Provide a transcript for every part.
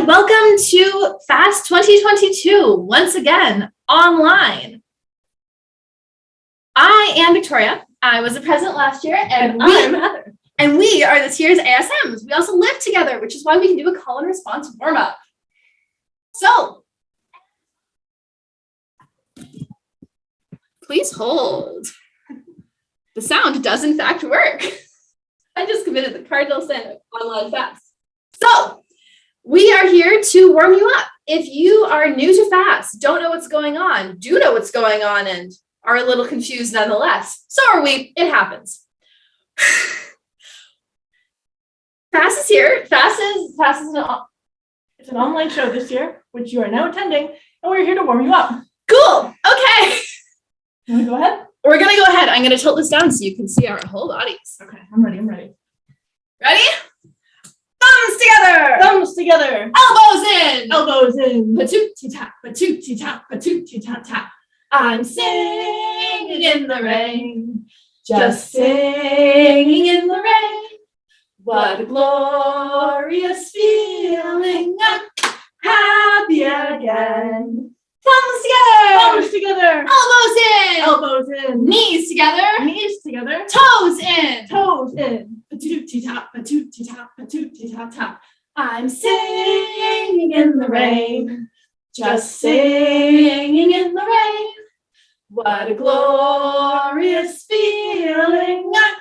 and welcome to FASS 2022, once again, online. I am Victoria. I was the president last year, and I'm Heather. And we are this year's ASMs. We also live together, which is why we can do a call and response warm-up. So, please hold. The sound does in fact work. I just committed the cardinal sin of online FASS. So, we are here to warm you up. If you are new to FASS, don't know what's going on, do know what's going on, and are a little confused nonetheless. So are we. It happens. FASS is here. FASS is it's an online show this year, which you are now attending, and we're here to warm you up. Cool. Okay. You want to go ahead? We're going to go ahead. I'm going to tilt this down so you can see our whole bodies. Okay, I'm ready. Ready? Thumbs together. Thumbs together. Elbows in. Elbows in. Patootie-tap, patootie-tap, patootie-tap-tap. I'm singing in the rain. Just singing in the rain. What a glorious feeling. I'm happy again. Thumbs together. Thumbs together. Elbows in. Elbows in. Knees together. Knees together. Toes in. Toes in. Patootie-tap, patootie-tap, patootie-tap-tap. I'm singing in the rain. Just singing in the rain. What a glorious feeling. I'm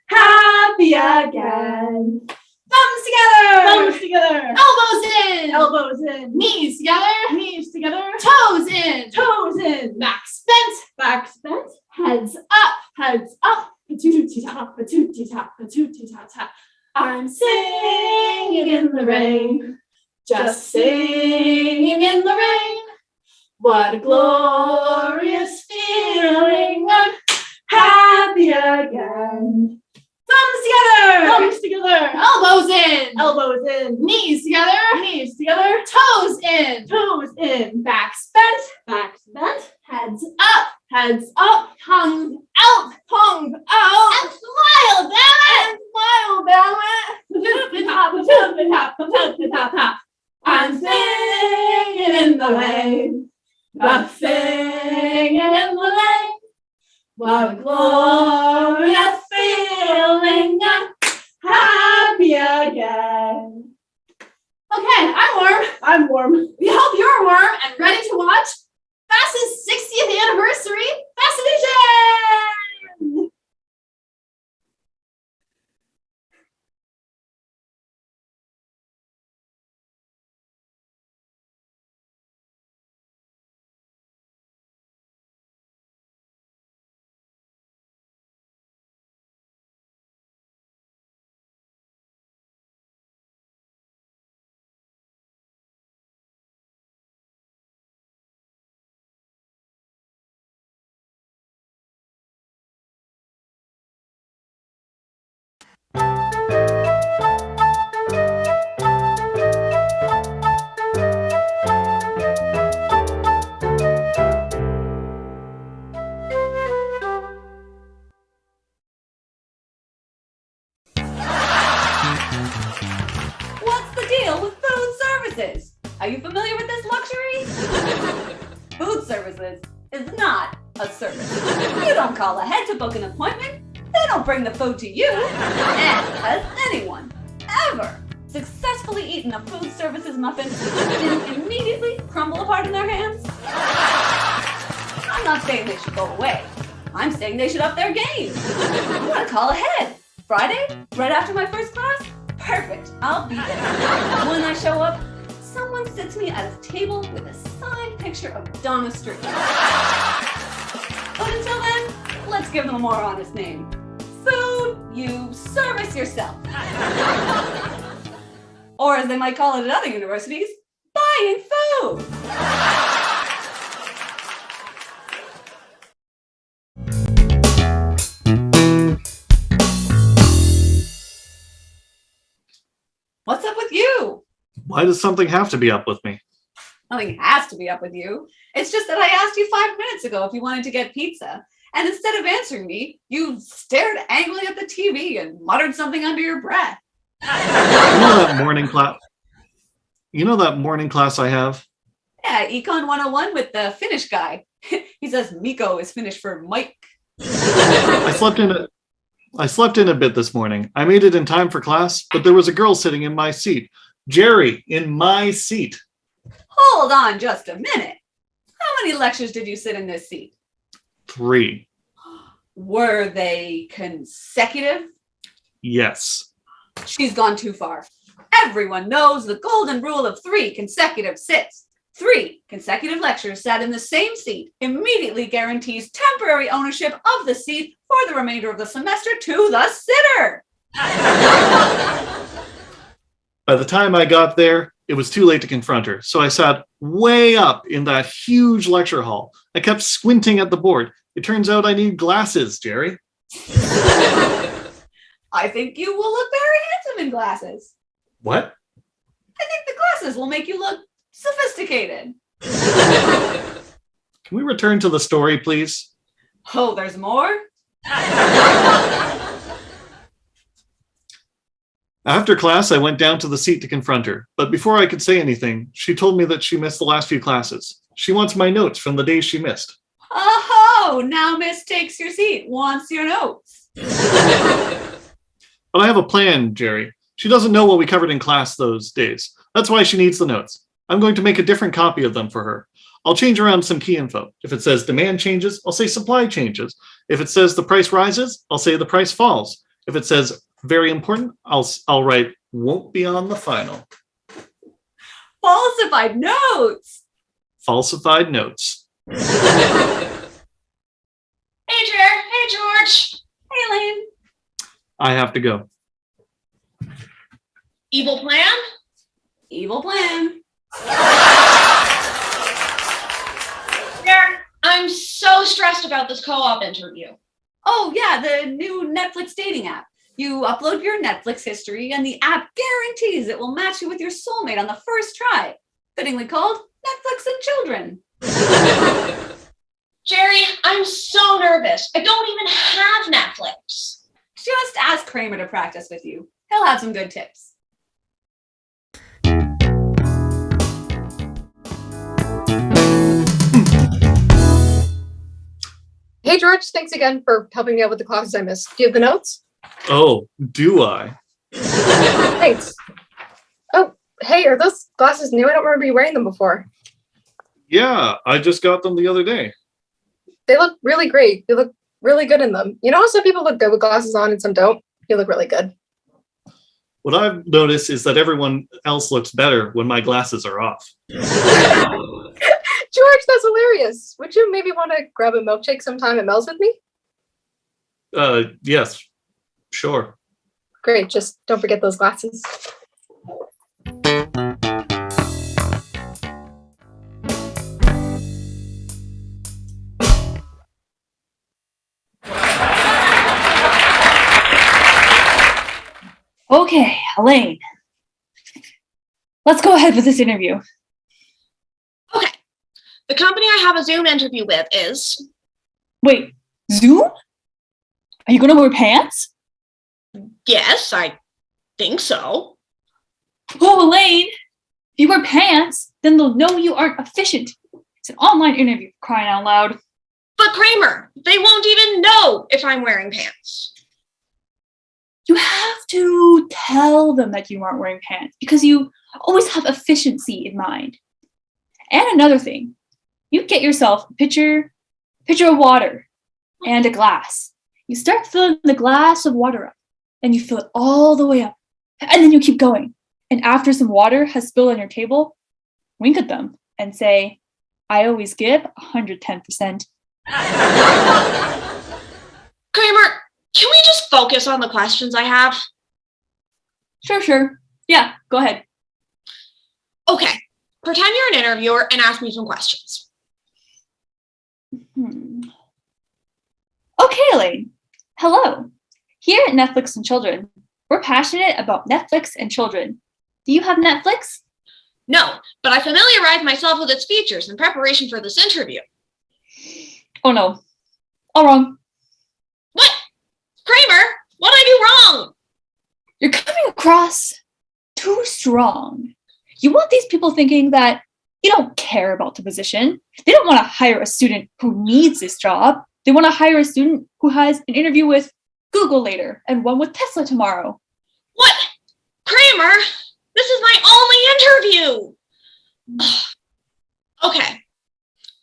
happy again. Thumbs together. Thumbs together. Elbows in. Elbows in. Knees together. Knees together. Toes in. Toes in. Backs bent. Backs bent. Heads up. Heads up. Patootie-tap, patootie-tap, patootie-tap-tap. I'm singing in the rain. Just singing in the rain. What a glorious feeling. I'm happy again. Thumbs together. Thumbs together. Elbows in. Elbows in. Knees together. Knees together. Toes in. Toes in. Backs bent. Backs bent. Heads up. Heads up. Tongue out. Tongue out. And smile, damn it. Smile, damn it. I'm singing in the rain. I'm singing in the rain. What a glorious feeling. I'm happy again. Okay, I'm warm. I'm warm. We hope you're warm and ready to watch FASS's 60th anniversary FASS-o-Vision. Are you familiar with this luxury? Food services is not a service. You don't call ahead to book an appointment. They don't bring the food to you. And has anyone ever successfully eaten a food services muffin and immediately crumble apart in their hands? I'm not saying they should go away. I'm saying they should up their game. You want to call ahead. Friday, right after my first class? Perfect, I'll be there. When I show up, someone sits me at a table with a signed picture of Donna Street. But until then, let's give them a more honest name. Food, you service yourself. Or as they might call it at other universities, buying food. What's up with you? Why does something have to be up with me? Nothing has to be up with you. It's just that I asked you 5 minutes ago if you wanted to get pizza. And instead of answering me, you stared angrily at the TV and muttered something under your breath. You know that morning class? you know that morning class I have? Yeah, Econ 101 with the Finnish guy. He says Miko is Finnish for Mike. I slept in a bit this morning. I made it in time for class, but there was a girl sitting in my seat. Jerry, in my seat. Hold on just a minute. How many lectures did you sit in this seat? 3. Were they consecutive? Yes. She's gone too far. Everyone knows the golden rule of 3 consecutive sits. 3 consecutive lectures sat in the same seat immediately guarantees temporary ownership of the seat for the remainder of the semester to the sitter. By the time I got there, it was too late to confront her, so I sat way up in that huge lecture hall. I kept squinting at the board. It turns out I need glasses, Jerry. I think you will look very handsome in glasses. What? I think the glasses will make you look sophisticated. Can we return to the story, please? Oh, there's more? After class, I went down to the seat to confront her, but before I could say anything, she told me that she missed the last few classes. She wants my notes from the days she missed. Oh, now Miss takes your seat, wants your notes. But I have a plan, Jerry. She doesn't know what we covered in class those days. That's why she needs the notes. I'm going to make a different copy of them for her. I'll change around some key info. If it says demand changes, I'll say supply changes. If it says the price rises, I'll say the price falls. If it says very important, I'll write won't be on the final. Falsified notes. Falsified notes. Hey, Jer. Hey, George. Hey, Elaine. I have to go. Evil plan? Evil plan. Jer, I'm so stressed about this co-op interview. Oh, yeah, the new Netflix dating app. You upload your Netflix history, and the app guarantees it will match you with your soulmate on the first try. Fittingly called Netflix and Children. Jerry, I'm so nervous. I don't even have Netflix. Just ask Kramer to practice with you. He'll have some good tips. Hey, George, thanks again for helping me out with the classes I missed. Do you have the notes? Oh, do I? Thanks. Oh, hey, are those glasses new? I don't remember you wearing them before. Yeah, I just got them the other day. They look really great. You look really good in them. You know, some people look good with glasses on and some don't. You look really good. What I've noticed is that everyone else looks better when my glasses are off. George, that's hilarious. Would you maybe want to grab a milkshake sometime at Mel's with me? Yes, sure. Great, just don't forget those glasses. Okay, Elaine. Let's go ahead with this interview. Okay. The company I have a Zoom interview with is... Wait, Zoom? Are you gonna wear pants? Yes, I think so. Oh, Elaine, if you wear pants, then they'll know you aren't efficient. It's an online interview, crying out loud. But Kramer, they won't even know if I'm wearing pants. You have to tell them that you aren't wearing pants because you always have efficiency in mind. And another thing, you get yourself a pitcher of water and a glass. You start filling the glass of water up, and you fill it all the way up. And then you keep going. And after some water has spilled on your table, wink at them and say, I always give 110%. Kramer, can we just focus on the questions I have? Sure. Yeah, go ahead. Okay, pretend you're an interviewer and ask me some questions. Okay, Elaine. Hello. Here at Netflix and Children, we're passionate about Netflix and children. Do you have Netflix? No, but I familiarized myself with its features in preparation for this interview. Oh no. All wrong. What? Kramer, what'd I do wrong? You're coming across too strong. You want these people thinking that you don't care about the position. They don't want to hire a student who needs this job. They want to hire a student who has an interview with Google later and one with Tesla tomorrow. What? Kramer, this is my only interview. Okay,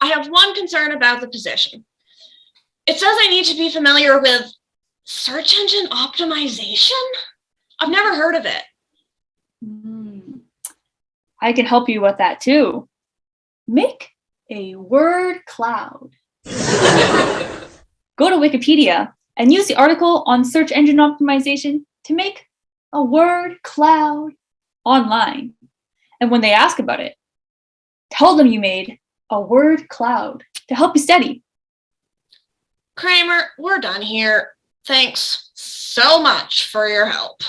I have one concern about the position. It says I need to be familiar with search engine optimization? I've never heard of it. I can help you with that too. Make a word cloud. Go to Wikipedia and use the article on search engine optimization to make a word cloud online. And when they ask about it, tell them you made a word cloud to help you study. Kramer, we're done here. Thanks so much for your help.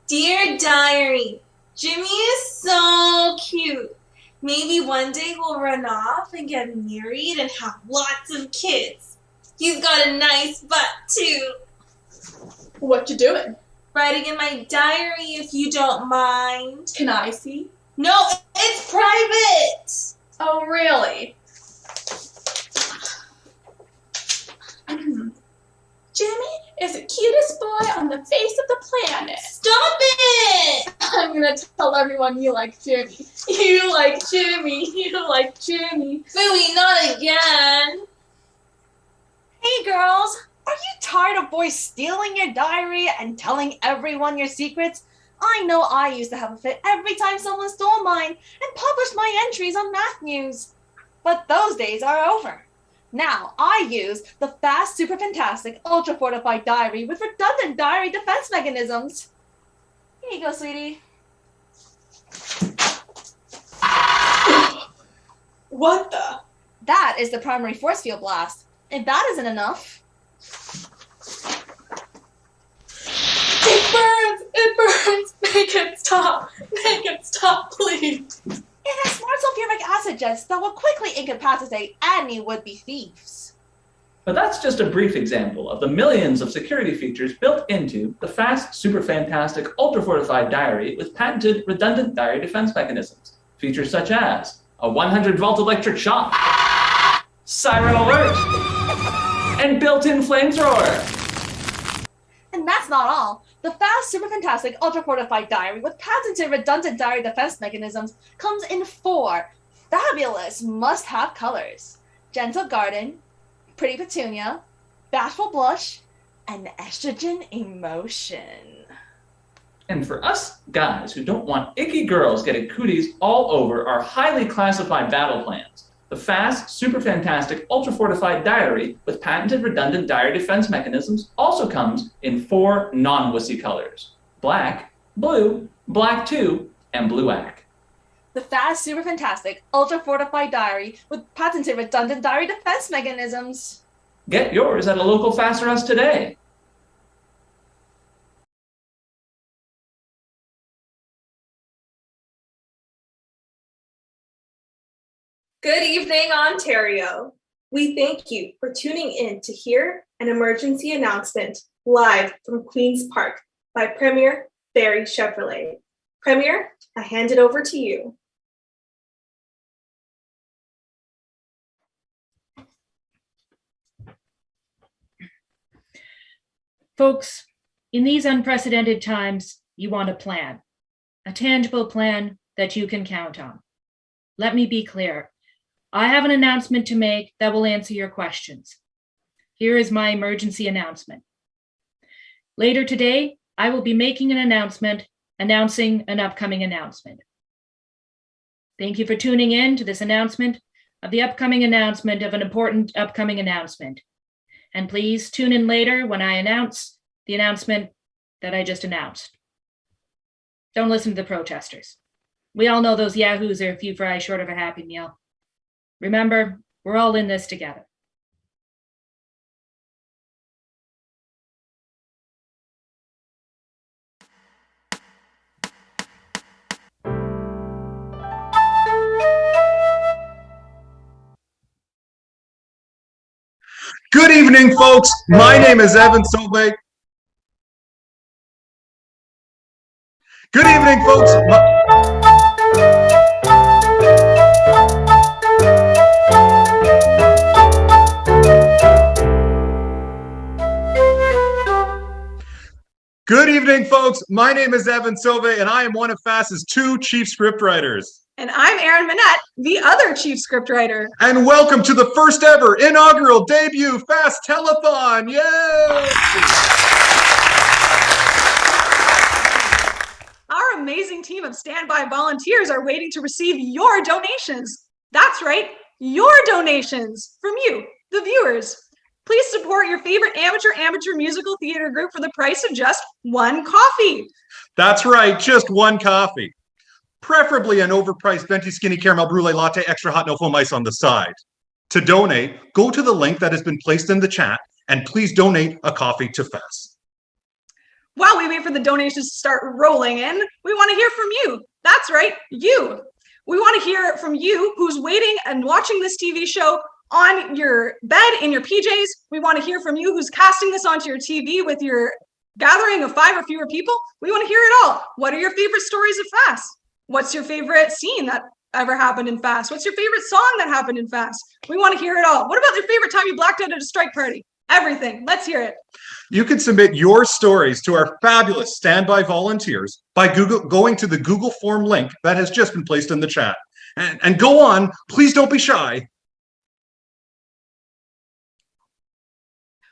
Dear Diary, Jimmy is so cute. Maybe one day we'll run off and get married and have lots of kids. He's got a nice butt too. What you doing? Writing in my diary if you don't mind. Can I see? No, it's private. Oh, really? Jimmy is the cutest boy on the face of the planet. Stop it! I'm gonna tell everyone you like Jimmy. You like Jimmy. You like Jimmy. Phooey, not again. Hey girls, are you tired of boys stealing your diary and telling everyone your secrets? I know I used to have a fit every time someone stole mine and published my entries on Math News. But those days are over. Now I use the fast, super fantastic, ultra fortified diary with redundant diary defense mechanisms. Here you go, sweetie. What the? That is the primary force field blast. If that isn't enough. It burns! It burns! Make it stop! Make it stop, please! It has smart sulfuric acid jets that will quickly incapacitate any would-be thieves. But that's just a brief example of the millions of security features built into the fast, super fantastic, ultra-fortified diary with patented redundant diary defense mechanisms. Features such as a 100-volt electric shock, siren alert, and built-in flamethrower. And that's not all. The fast, super fantastic, ultra-fortified diary with patented redundant diary defense mechanisms comes in 4 fabulous must-have colors. Gentle Garden, Pretty Petunia, Bashful Blush, and Estrogen Emotion. And for us guys who don't want icky girls getting cooties all over our highly classified battle plans, the fast, super fantastic, ultra-fortified diary with patented redundant diary defense mechanisms also comes in 4 non-wussy colors: black, blue, black 2, and bluac. The fast, super fantastic, ultra-fortified diary with patented redundant diary defense mechanisms. Get yours at a local FASS today. Good evening, Ontario. We thank you for tuning in to hear an emergency announcement live from Queen's Park by Premier Barry Chevrolet. Premier, I hand it over to you. Folks, in these unprecedented times, you want a plan, a tangible plan that you can count on. Let me be clear. I have an announcement to make that will answer your questions. Here is my emergency announcement. Later today, I will be making an announcement announcing an upcoming announcement. Thank you for tuning in to this announcement of the upcoming announcement of an important upcoming announcement. And please tune in later when I announce the announcement that I just announced. Don't listen to the protesters. We all know those yahoos are a few fries short of a Happy Meal. Remember, we're all in this together. Good evening, folks. My name is Evan Sobey. Good evening, folks. Good evening, folks. My name is Evan Silve, and I am one of FASS's 2 chief scriptwriters. And I'm Erin Minette, the other chief scriptwriter. And welcome to the first ever inaugural debut FASS Telethon. Yay! Our amazing team of standby volunteers are waiting to receive your donations. That's right, your donations from you, the viewers. Please support your favorite amateur musical theater group for the price of just 1 coffee. That's right, just 1 coffee. Preferably an overpriced venti skinny caramel brulee latte, extra hot, no foam ice on the side. To donate, go to the link that has been placed in the chat and please donate a coffee to FASS. While we wait for the donations to start rolling in, we want to hear from you. That's right, you. We want to hear from you who's waiting and watching this TV show on your bed in your PJs. We want to hear from you who's casting this onto your TV with your gathering of 5 or fewer people. We want to hear it all. What are your favorite stories of FASS? What's your favorite scene that ever happened in FASS? What's your favorite song that happened in FASS? We want to hear it all. What about your favorite time you blacked out at a strike party? Everything. Let's hear it. You can submit your stories to our fabulous standby volunteers by going to the Google form link that has just been placed in the chat. And go on, please don't be shy.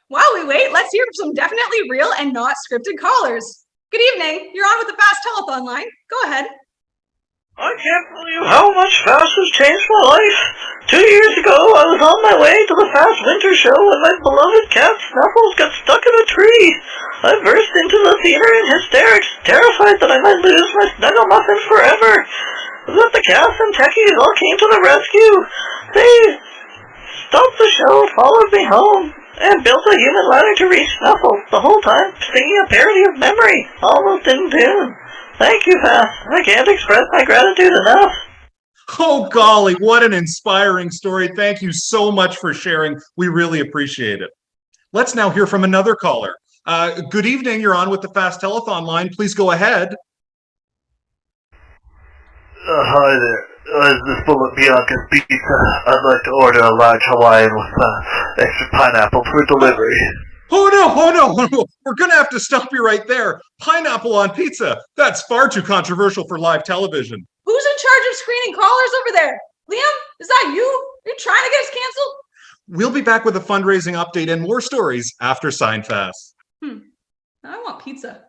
While we wait, let's hear from some definitely real and not scripted callers. Good evening. You're on with the FASS Telethon line. Go ahead. I can't believe how much FASS has changed my life. 2 years ago, I was on my way to the FASS winter show when my beloved cat Snuffles got stuck in a tree. I burst into the theater in hysterics, terrified that I might lose my snuggle muffin forever. But the cast and techies all came to the rescue. They stopped the show, followed me home, and built a human ladder to reach Snuffles, the whole time singing a parody of Memory, almost in tune. Thank you, FASS. I can't express my gratitude enough. Oh, golly, what an inspiring story. Thank you so much for sharing. We really appreciate it. Let's now hear from another caller. Good evening. You're on with the FASS Telethon line. Please go ahead. Hi there. Is this Bullet Bianca's Pizza? I'd like to order a large Hawaiian with extra pineapple for delivery. Oh no. We're going to have to stop you right there. Pineapple on pizza. That's far too controversial for live television. Who's in charge of screening callers over there? Liam, is that you? Are you trying to get us canceled? We'll be back with a fundraising update and more stories after Sign FASS. I want pizza.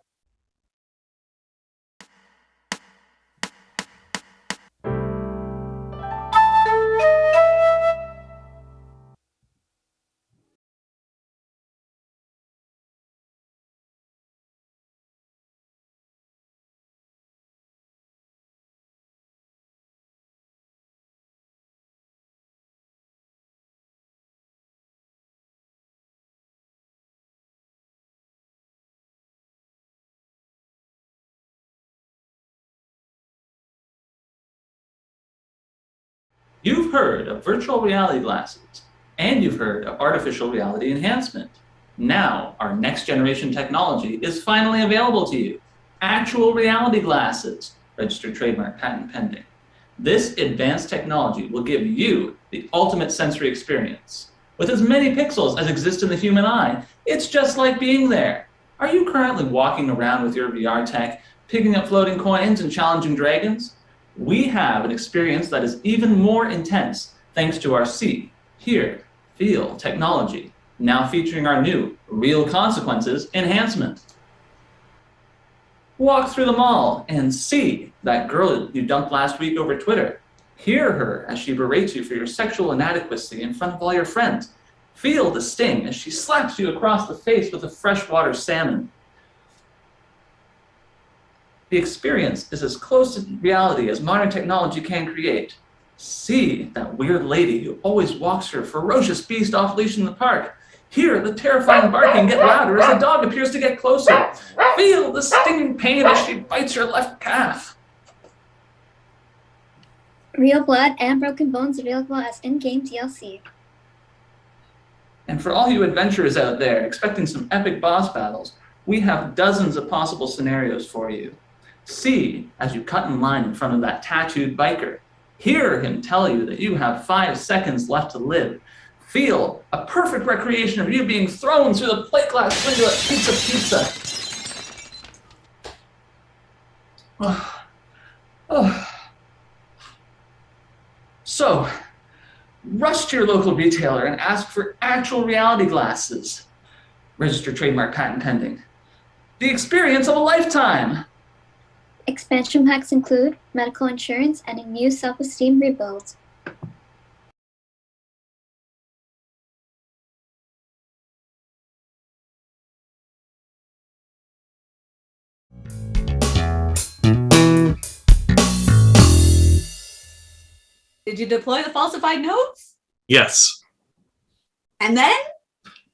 You've heard of virtual reality glasses, and you've heard of artificial reality enhancement. Now, our next generation technology is finally available to you. Actual reality glasses, registered trademark, patent pending. This advanced technology will give you the ultimate sensory experience. With as many pixels as exist in the human eye, it's just like being there. Are you currently walking around with your VR tech, picking up floating coins and challenging dragons? We have an experience that is even more intense thanks to our see, hear, feel technology, now featuring our new Real Consequences enhancement. Walk through the mall and see that girl you dumped last week over Twitter. Hear her as she berates you for your sexual inadequacy in front of all your friends. Feel the sting as she slaps you across the face with a freshwater salmon. The experience is as close to reality as modern technology can create. See that weird lady who always walks her ferocious beast off leash in the park. Hear the terrifying barking get louder as the dog appears to get closer. Feel the stinging pain as she bites your left calf. Real blood and broken bones available as in-game DLC. And for all you adventurers out there expecting some epic boss battles, we have dozens of possible scenarios for you. See as you cut in line in front of that tattooed biker. Hear him tell you that you have 5 seconds left to live. Feel a perfect recreation of you being thrown through the plate glass window at Pizza. So, rush to your local retailer and ask for actual reality glasses. Register trademark patent pending. The experience of a lifetime. Expansion packs include medical insurance and a new self-esteem rebuild. Did you deploy the falsified notes? Yes. And then?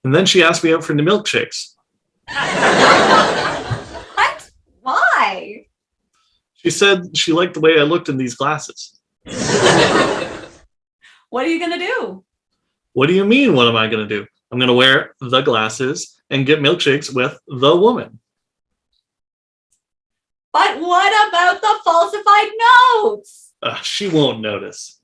And then she asked me out for the milkshakes. What? Why? She said she liked the way I looked in these glasses. What are you going to do? What do you mean, what am I going to do? I'm going to wear the glasses and get milkshakes with the woman. But what about the falsified notes? She won't notice.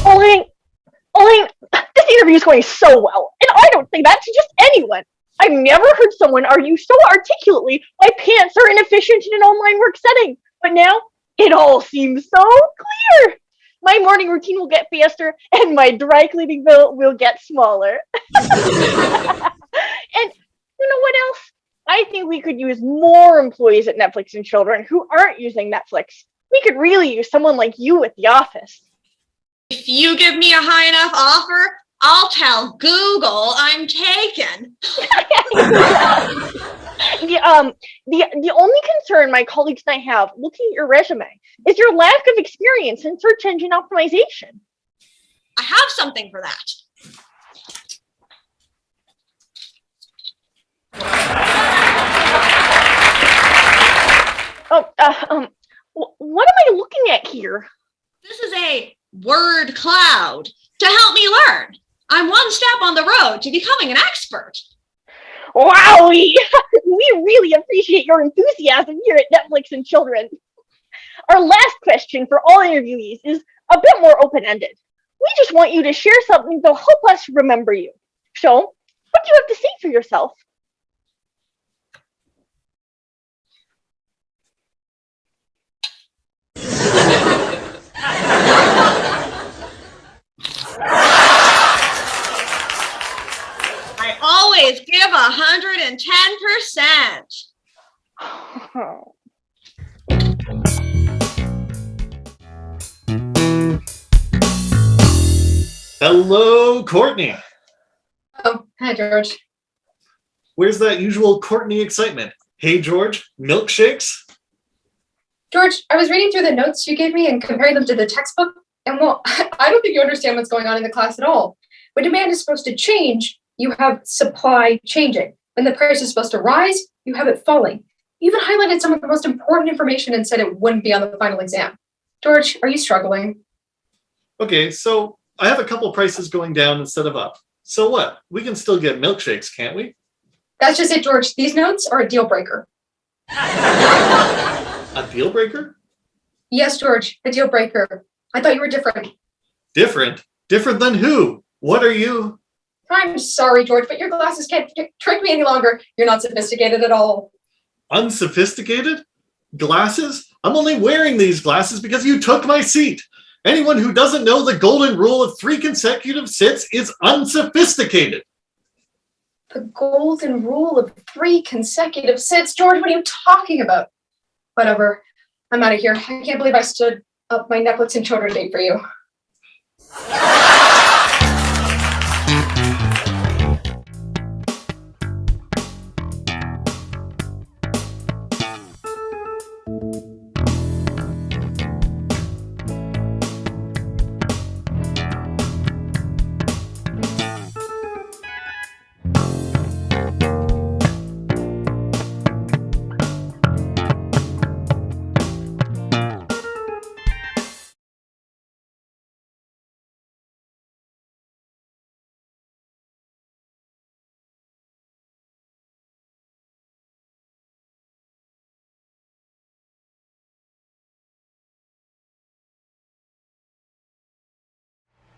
Elaine, this interview is going so well, and I don't say that to just anyone. I've never heard someone argue so articulately why pants are inefficient in an online work setting, but now it all seems so clear. My morning routine will get faster, and my dry cleaning bill will get smaller. And you know what else? I think we could use more employees at Netflix and Children who aren't using Netflix. We could really use someone like you at the office. If you give me a high enough offer, I'll tell Google I'm taken. The only concern my colleagues and I have looking at your resume is your lack of experience in search engine optimization. I have something for that. What am I looking at here? This is a word cloud to help me learn. I'm one step on the road to becoming an expert. Wowie! We really appreciate your enthusiasm here at Netflix and Children. Our last question for all interviewees is a bit more open-ended. We just want you to share something that'll help us remember you. So, what do you have to say for yourself? I always give 110%. Hello, Courtney. Oh, hi, George. Where's that usual Courtney excitement? Hey, George, milkshakes? George, I was reading through the notes you gave me and comparing them to the textbook, and well, I don't think you understand what's going on in the class at all. When demand is supposed to change, you have supply changing. When the price is supposed to rise, you have it falling. You even highlighted some of the most important information and said it wouldn't be on the final exam. George, are you struggling? Okay, so I have a couple prices going down instead of up. So what? We can still get milkshakes, can't we? That's just it, George. These notes are a deal breaker. A deal breaker? Yes, George, a deal breaker. I thought you were different. Different? Different than who? What are you? I'm sorry, George, but your glasses can't trick me any longer. You're not sophisticated at all. Unsophisticated? Glasses? I'm only wearing these glasses because you took my seat. Anyone who doesn't know the golden rule of 3 consecutive sits is unsophisticated. The golden rule of 3 consecutive sits? George, what are you talking about? Whatever. I'm out of here. I can't believe I stood up my Netflix and Children date for you.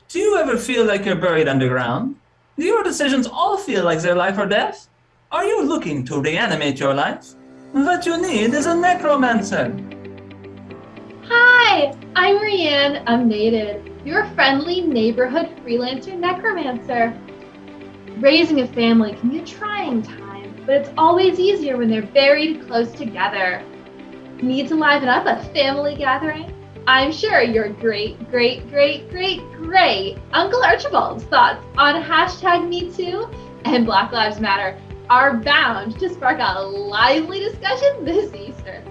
Do you ever feel like you're buried underground? Do your decisions all feel like they're life or death? Are you looking to reanimate your life? What you need is a necromancer. Hi, I'm Rianne. I'm Native, your friendly neighborhood freelancer necromancer. Raising a family can be a trying time, but it's always easier when they're buried close together. Need to liven up a family gathering? I'm sure your great Uncle Archibald's thoughts on #MeToo and Black Lives Matter are bound to spark a lively discussion this Easter.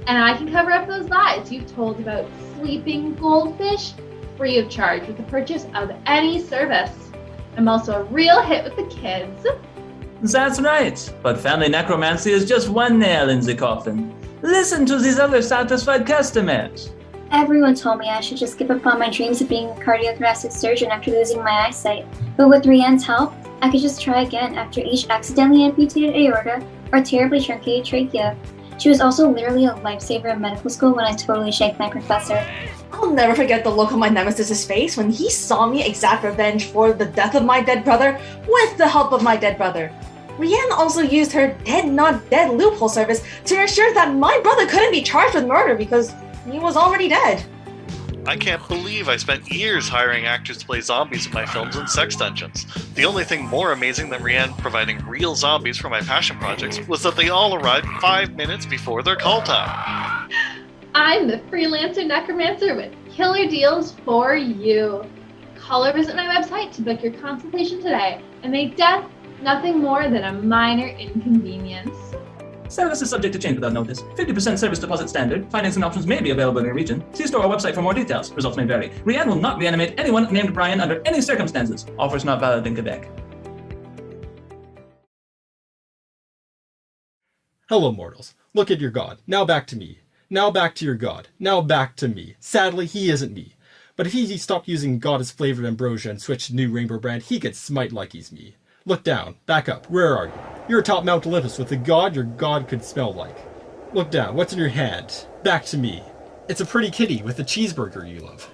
And I can cover up those lies you've told about sleeping goldfish free of charge with the purchase of any service. I'm also a real hit with the kids. That's right, but family necromancy is just one nail in the coffin. Listen to these other satisfied customers. Everyone told me I should just give up on my dreams of being a cardiothoracic surgeon after losing my eyesight. But with Rianne's help, I could just try again after each accidentally amputated aorta or terribly truncated trachea. She was also literally a lifesaver in medical school when I totally shanked my professor. I'll never forget the look on my nemesis's face when he saw me exact revenge for the death of my dead brother with the help of my dead brother. Rianne also used her dead not dead loophole service to ensure that my brother couldn't be charged with murder because he was already dead. I can't believe I spent years hiring actors to play zombies in my films and sex dungeons. The only thing more amazing than Rianne providing real zombies for my passion projects was that they all arrived 5 minutes before their call time. I'm the freelancer necromancer with killer deals for you. Call or visit my website to book your consultation today and make death nothing more than a minor inconvenience. Service is subject to change without notice. 50% service deposit standard. Financing options may be available in your region. See store or website for more details. Results may vary. Rianne will not reanimate anyone named Brian under any circumstances. Offers not valid in Quebec. Hello, mortals. Look at your god. Now back to me. Now back to your god. Now back to me. Sadly, he isn't me. But if he stopped using goddess flavored ambrosia and switched to new rainbow brand, he could smite like he's me. Look down. Back up. Where are you? You're atop Mount Olympus with a god your god could smell like. Look down. What's in your hand? Back to me. It's a pretty kitty with a cheeseburger you love.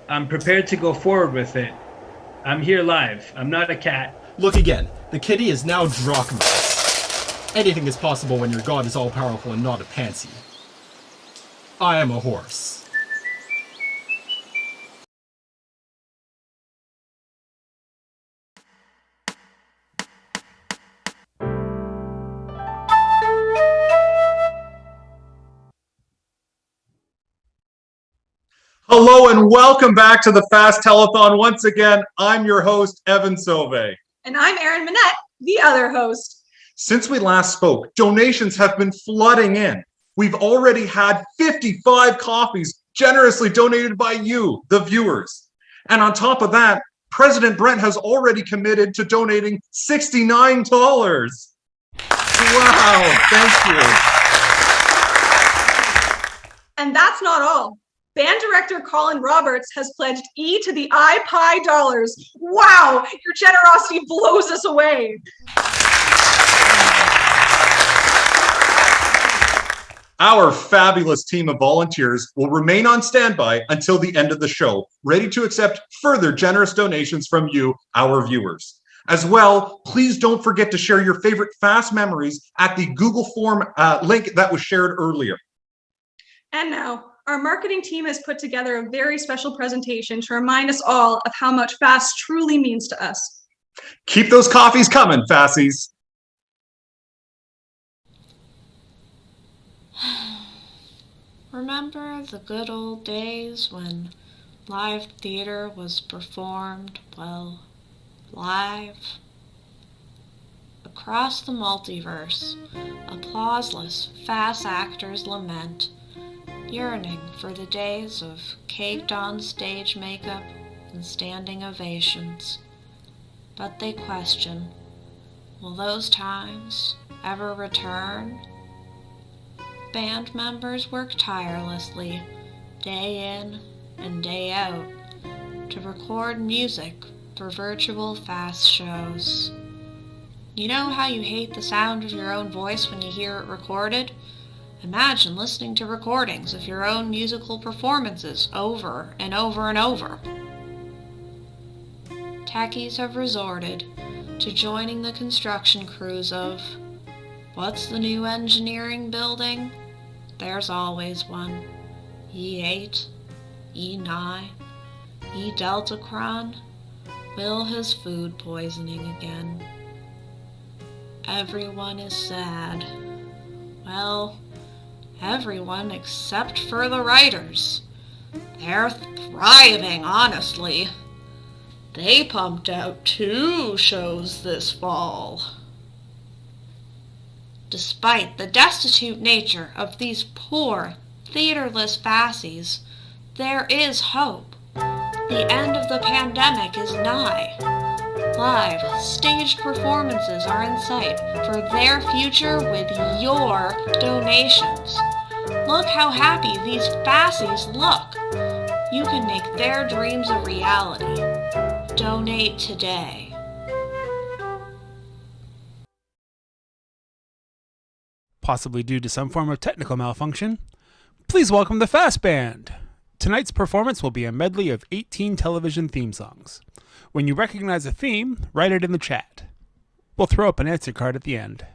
I'm prepared to go forward with it. I'm here live. I'm not a cat. Look again. The kitty is now drachma. Anything is possible when your god is all-powerful and not a pansy. I am a horse. Hello and welcome back to the FASS Telethon. Once again, I'm your host, Evan Sauve. And I'm Erin Minette, the other host. Since we last spoke, donations have been flooding in. We've already had 55 copies generously donated by you, the viewers. And on top of that, President Brent has already committed to donating $69. Wow, thank you. And that's not all. Band director Colin Roberts has pledged E to the iPie dollars. Wow, your generosity blows us away. Our fabulous team of volunteers will remain on standby until the end of the show, ready to accept further generous donations from you, our viewers. As well, please don't forget to share your favorite FASS memories at the Google form link that was shared earlier. And now, our marketing team has put together a very special presentation to remind us all of how much FASS truly means to us. Keep those coffees coming, Fassies. Remember the good old days when live theater was performed, well, live? Across the multiverse, applauseless FASS actors lament, yearning for the days of caked-on stage makeup and standing ovations. But they question, will those times ever return? Band members work tirelessly, day in and day out, to record music for virtual FASS shows. You know how you hate the sound of your own voice when you hear it recorded? Imagine listening to recordings of your own musical performances over and over and over. techies have resorted to joining the construction crews of, what's the new engineering building? There's always one. E8, E9, E Deltacron. Will has food poisoning again. Everyone is sad. Well, everyone except for the writers. They're thriving, honestly. They pumped out 2 shows this fall. Despite the destitute nature of these poor, theaterless FASSes, there is hope. The end of the pandemic is nigh. Live, staged performances are in sight for their future with your donations. Look how happy these FASSes look. You can make their dreams a reality. Donate today. Possibly due to some form of technical malfunction, please welcome the FASS Band. Tonight's performance will be a medley of 18 television theme songs. When you recognize a theme, write it in the chat. We'll throw up an answer card at the end.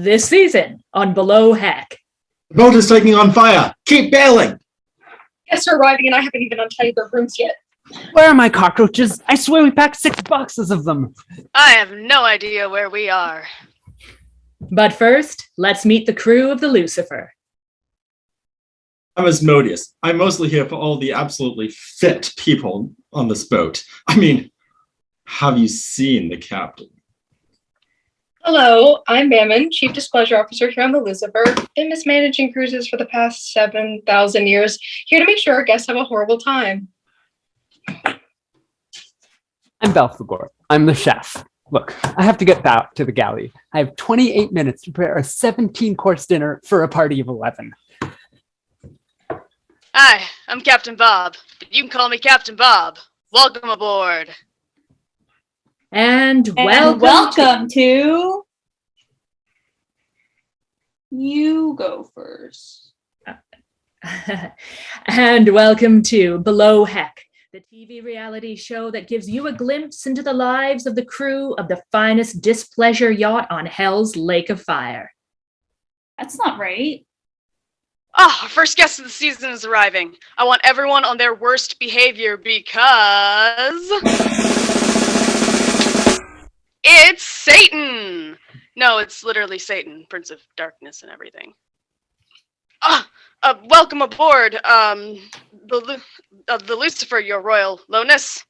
This season on Below Heck. The boat is taking on fire. Keep bailing. Guests are arriving and I haven't even untied their rooms yet. Where are my cockroaches? I swear we packed 6 boxes of them. I have no idea where we are. But first, let's meet the crew of the Lucifer. I'm Asmodeus. I'm mostly here for all the absolutely fit people on this boat. I mean, have you seen the captain? Hello, I'm Mammon, Chief Disclosure Officer here on the Lucifer. Been mismanaging cruises for the past 7,000 years, here to make sure our guests have a horrible time. I'm Belphegor. I'm the chef. Look, I have to get back to the galley. I have 28 minutes to prepare a 17-course dinner for a party of 11. Hi, I'm Captain Bob. You can call me Captain Bob. Welcome aboard. And welcome to... You go first. And welcome to Below Heck, the TV reality show that gives you a glimpse into the lives of the crew of the finest displeasure yacht on Hell's Lake of Fire. That's not right. Ah, our first guest of the season is arriving. I want everyone on their worst behavior because... It's Satan! No, it's literally Satan, Prince of Darkness and everything. Welcome aboard, the Lucifer, your royal lowness.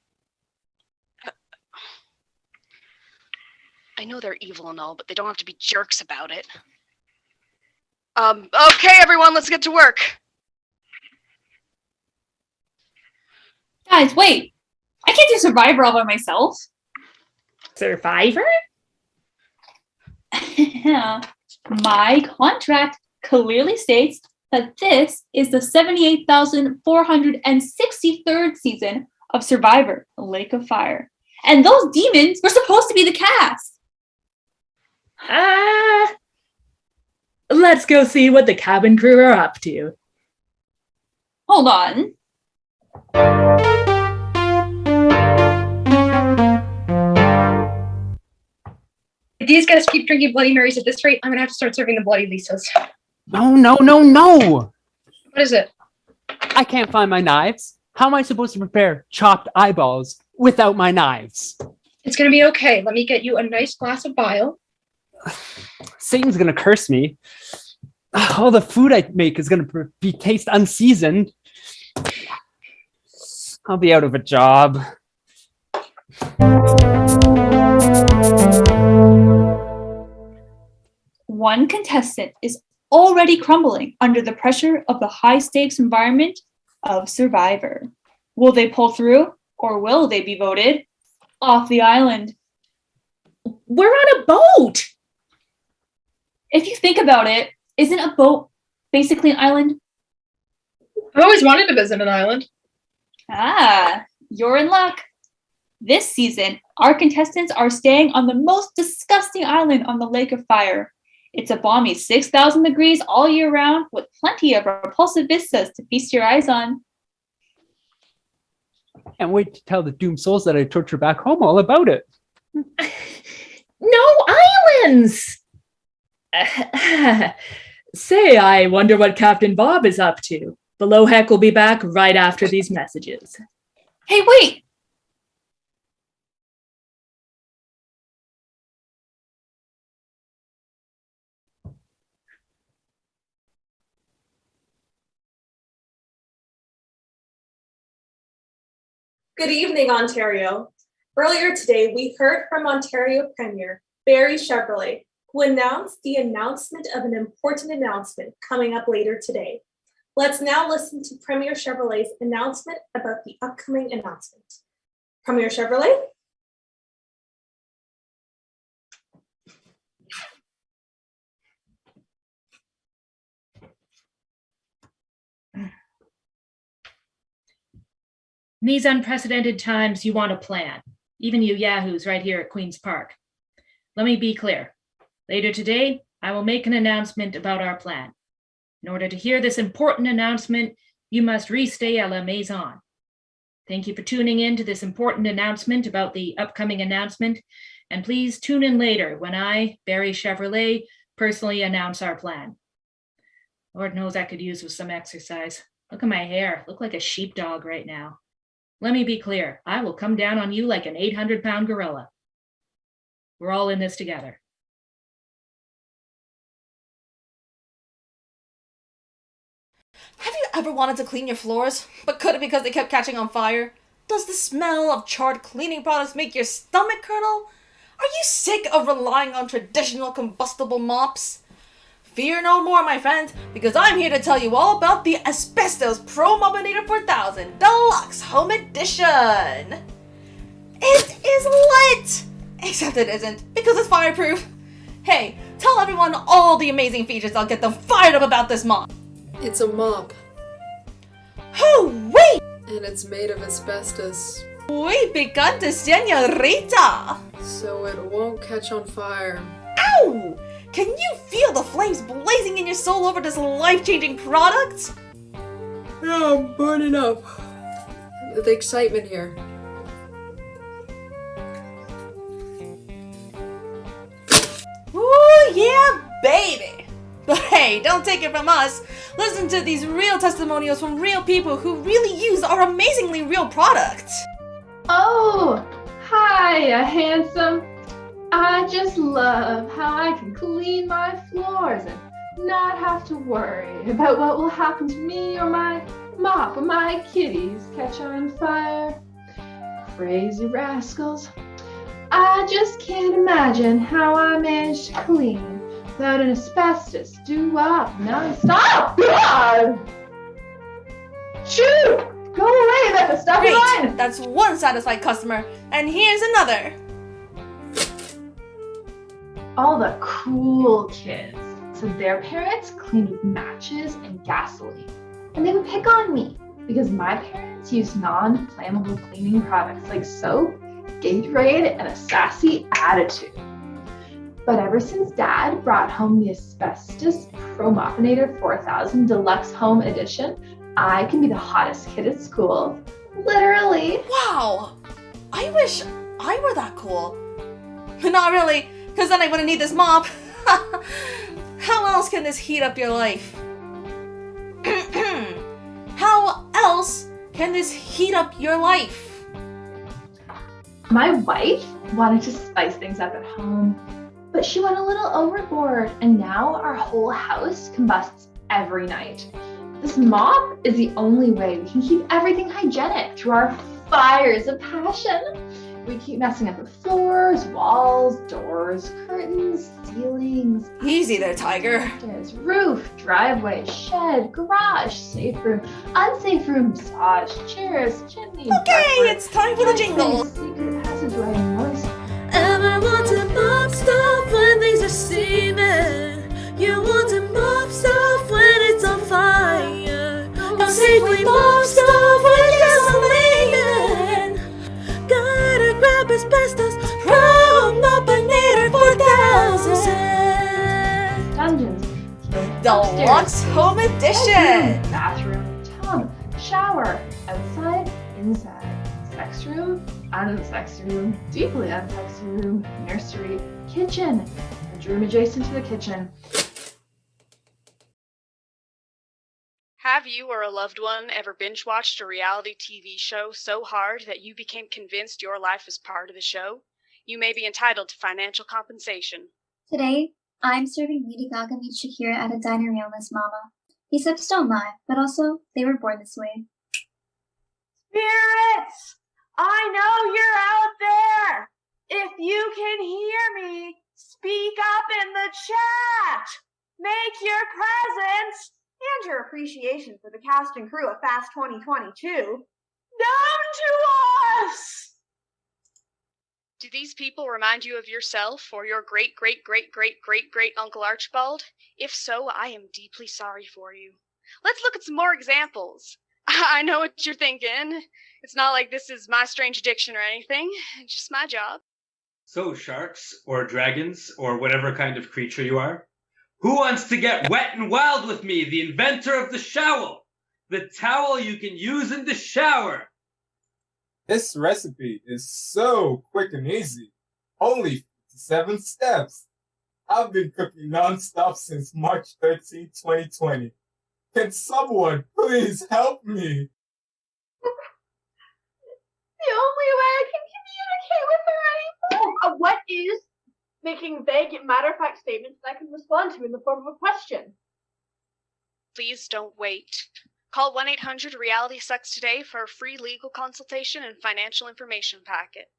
I know they're evil and all, but they don't have to be jerks about it. Okay, everyone, let's get to work. Guys, wait. I can't do Survivor all by myself. Survivor? My contract clearly states that this is the 78,463rd season of Survivor, Lake of Fire. And those demons were supposed to be the cast. Let's go see what the cabin crew are up to. Hold on. If these guys keep drinking Bloody Marys at this rate, I'm gonna have to start serving the Bloody Lisas. No. What is it? I can't find my knives. How am I supposed to prepare chopped eyeballs without my knives? It's gonna be okay. Let me get you a nice glass of bile. Satan's gonna curse me. All the food I make is gonna be taste unseasoned. I'll be out of a job. One contestant is already crumbling under the pressure of the high-stakes environment of Survivor. Will they pull through, or will they be voted off the island? We're on a boat! If you think about it, isn't a boat basically an island? I've always wanted to visit an island. You're in luck. This season, our contestants are staying on the most disgusting island on the Lake of Fire. It's a balmy 6,000 degrees all year round with plenty of repulsive vistas to feast your eyes on. Can't wait to tell the doomed souls that I torture back home all about it. No islands! Say, I wonder what Captain Bob is up to. Below Heck will be back right after these messages. Hey, wait! Good evening, Ontario. Earlier today, we heard from Ontario Premier Barry Chevrolet, who announced the announcement of an important announcement coming up later today. Let's now listen to Premier Chevrolet's announcement about the upcoming announcement. Premier Chevrolet? In these unprecedented times, you want a plan. Even you yahoos right here at Queen's Park. Let me be clear. Later today, I will make an announcement about our plan. In order to hear this important announcement, you must restay à la maison. Thank you for tuning in to this important announcement about the upcoming announcement, and please tune in later when I, Barry Chevrolet, personally announce our plan. Lord knows I could use with some exercise. Look at my hair. Look like a sheepdog right now. Let me be clear. I will come down on you like an 800-pound gorilla. We're all in this together. Have you ever wanted to clean your floors, but couldn't because they kept catching on fire? Does the smell of charred cleaning products make your stomach curdle? Are you sick of relying on traditional combustible mops? Fear no more, my friend, because I'm here to tell you all about the Asbestos Pro Moppinator 4000 Deluxe Home Edition. It is lit! Except it isn't, because it's fireproof. Hey, tell everyone all the amazing features that'll get them fired up about this mop. It's a mop. Hoo-wee! And it's made of asbestos. Muy picante, señorita! So it won't catch on fire. Ow! Can you feel the flames blazing in your soul over this life-changing product? Yeah, I'm burning up. The excitement here. Ooh, yeah, baby! But hey, don't take it from us. Listen to these real testimonials from real people who really use our amazingly real product. Oh, hi, handsome. I just love how I can clean my floors and not have to worry about what will happen to me or my mop or my kitties catch on fire. Crazy rascals. I just can't imagine how I managed to clean without an asbestos doo-wop non-stop. God! Shoot! Go away, that's a stop Great, line! that's one satisfied customer, and here's another. All the cool kids. So their parents cleaned with matches and gasoline. And they would pick on me because my parents used non-flammable cleaning products like soap, Gatorade, and a sassy attitude. But ever since Dad brought home the Asbestos Pro Moppinator 4000 Deluxe Home Edition, I can be the hottest kid at school. Literally. Wow! I wish I were that cool. But not really, because then I wouldn't need this mop. How else can this heat up your life? How else can this heat up your life? My wife wanted to spice things up at home, but she went a little overboard, and now our whole house combusts every night. This mop is the only way we can keep everything hygienic through our fires of passion. We keep messing up with floors, walls, doors, curtains, ceilings. Easy there, Tiger. There's roof, driveway, shed, garage, safe room, unsafe room, massage, chairs, chimney. Okay, it's time for the jingle. Secret passageway, noise. Ever want to mop stuff when things are steaming? You want to mop stuff when it's on fire. Don't safely mop stuff when gasoline. Gotta grab asbestos Pro Moppinator 4000. Dungeons. Deluxe Home Edition. Bathroom, tub, shower, outside, inside, sex room, unsex room, deeply unsex room, nursery, kitchen, bedroom adjacent to the kitchen. Have you or a loved one ever binge watched a reality TV show so hard that you became convinced your life is part of the show? You may be entitled to financial compensation. Today, I'm serving Lady Gaga meet Shakira at a diner realness mama. These steps don't lie, but also, they were born this way. Spirits! I know you're out there! If you can hear me, speak up in the chat! Make your presence and your appreciation for the cast and crew of FASS 2022 known to us! Do these people remind you of yourself or your great Uncle Archibald? If so, I am deeply sorry for you. Let's look at some more examples. I know what you're thinking. It's not like this is my strange addiction or anything. It's just my job. So, sharks, or dragons, or whatever kind of creature you are, who wants to get wet and wild with me, the inventor of the shower? The towel you can use in the shower. This recipe is so quick and easy. Only 7 steps. I've been cooking non-stop since March 13, 2020. Can someone please help me? The only way I can communicate with her anymore. What is making vague, matter-of-fact statements that I can respond to in the form of a question? Please don't wait. Call 1-800-REALITY-SUCKS today for a free legal consultation and financial information packet.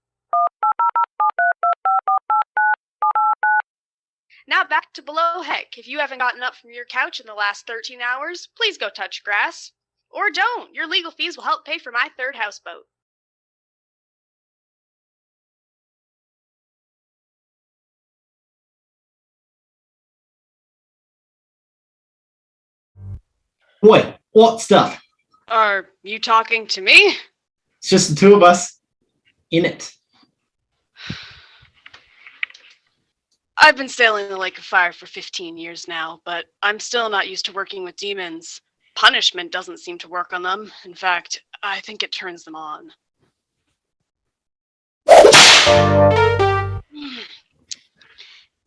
Now back to below heck. If you haven't gotten up from your couch in the last 13 hours, please go touch grass. Or don't. Your legal fees will help pay for my third houseboat. Boy, what stuff? Are you talking to me? It's just the two of us in it. I've been sailing the Lake of Fire for 15 years now, but I'm still not used to working with demons. Punishment doesn't seem to work on them. In fact, I think it turns them on.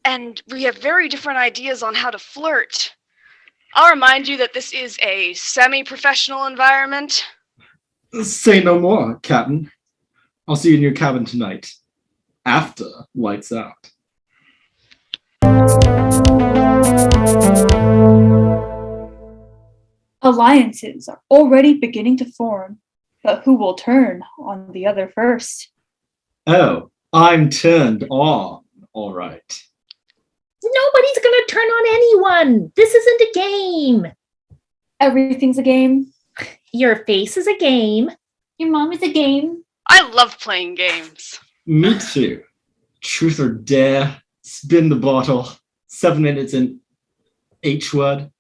And we have very different ideas on how to flirt. I'll remind you that this is a semi-professional environment. Say no more, Captain. I'll see you in your cabin tonight. After lights out. Alliances are already beginning to form, but who will turn on the other first? Oh, I'm turned on, all right. Nobody's gonna turn on anyone. This isn't a game. Everything's a game. Your face is a game. Your mom is a game. I love playing games. Me too. Truth or dare, spin the bottle, 7 minutes in H word.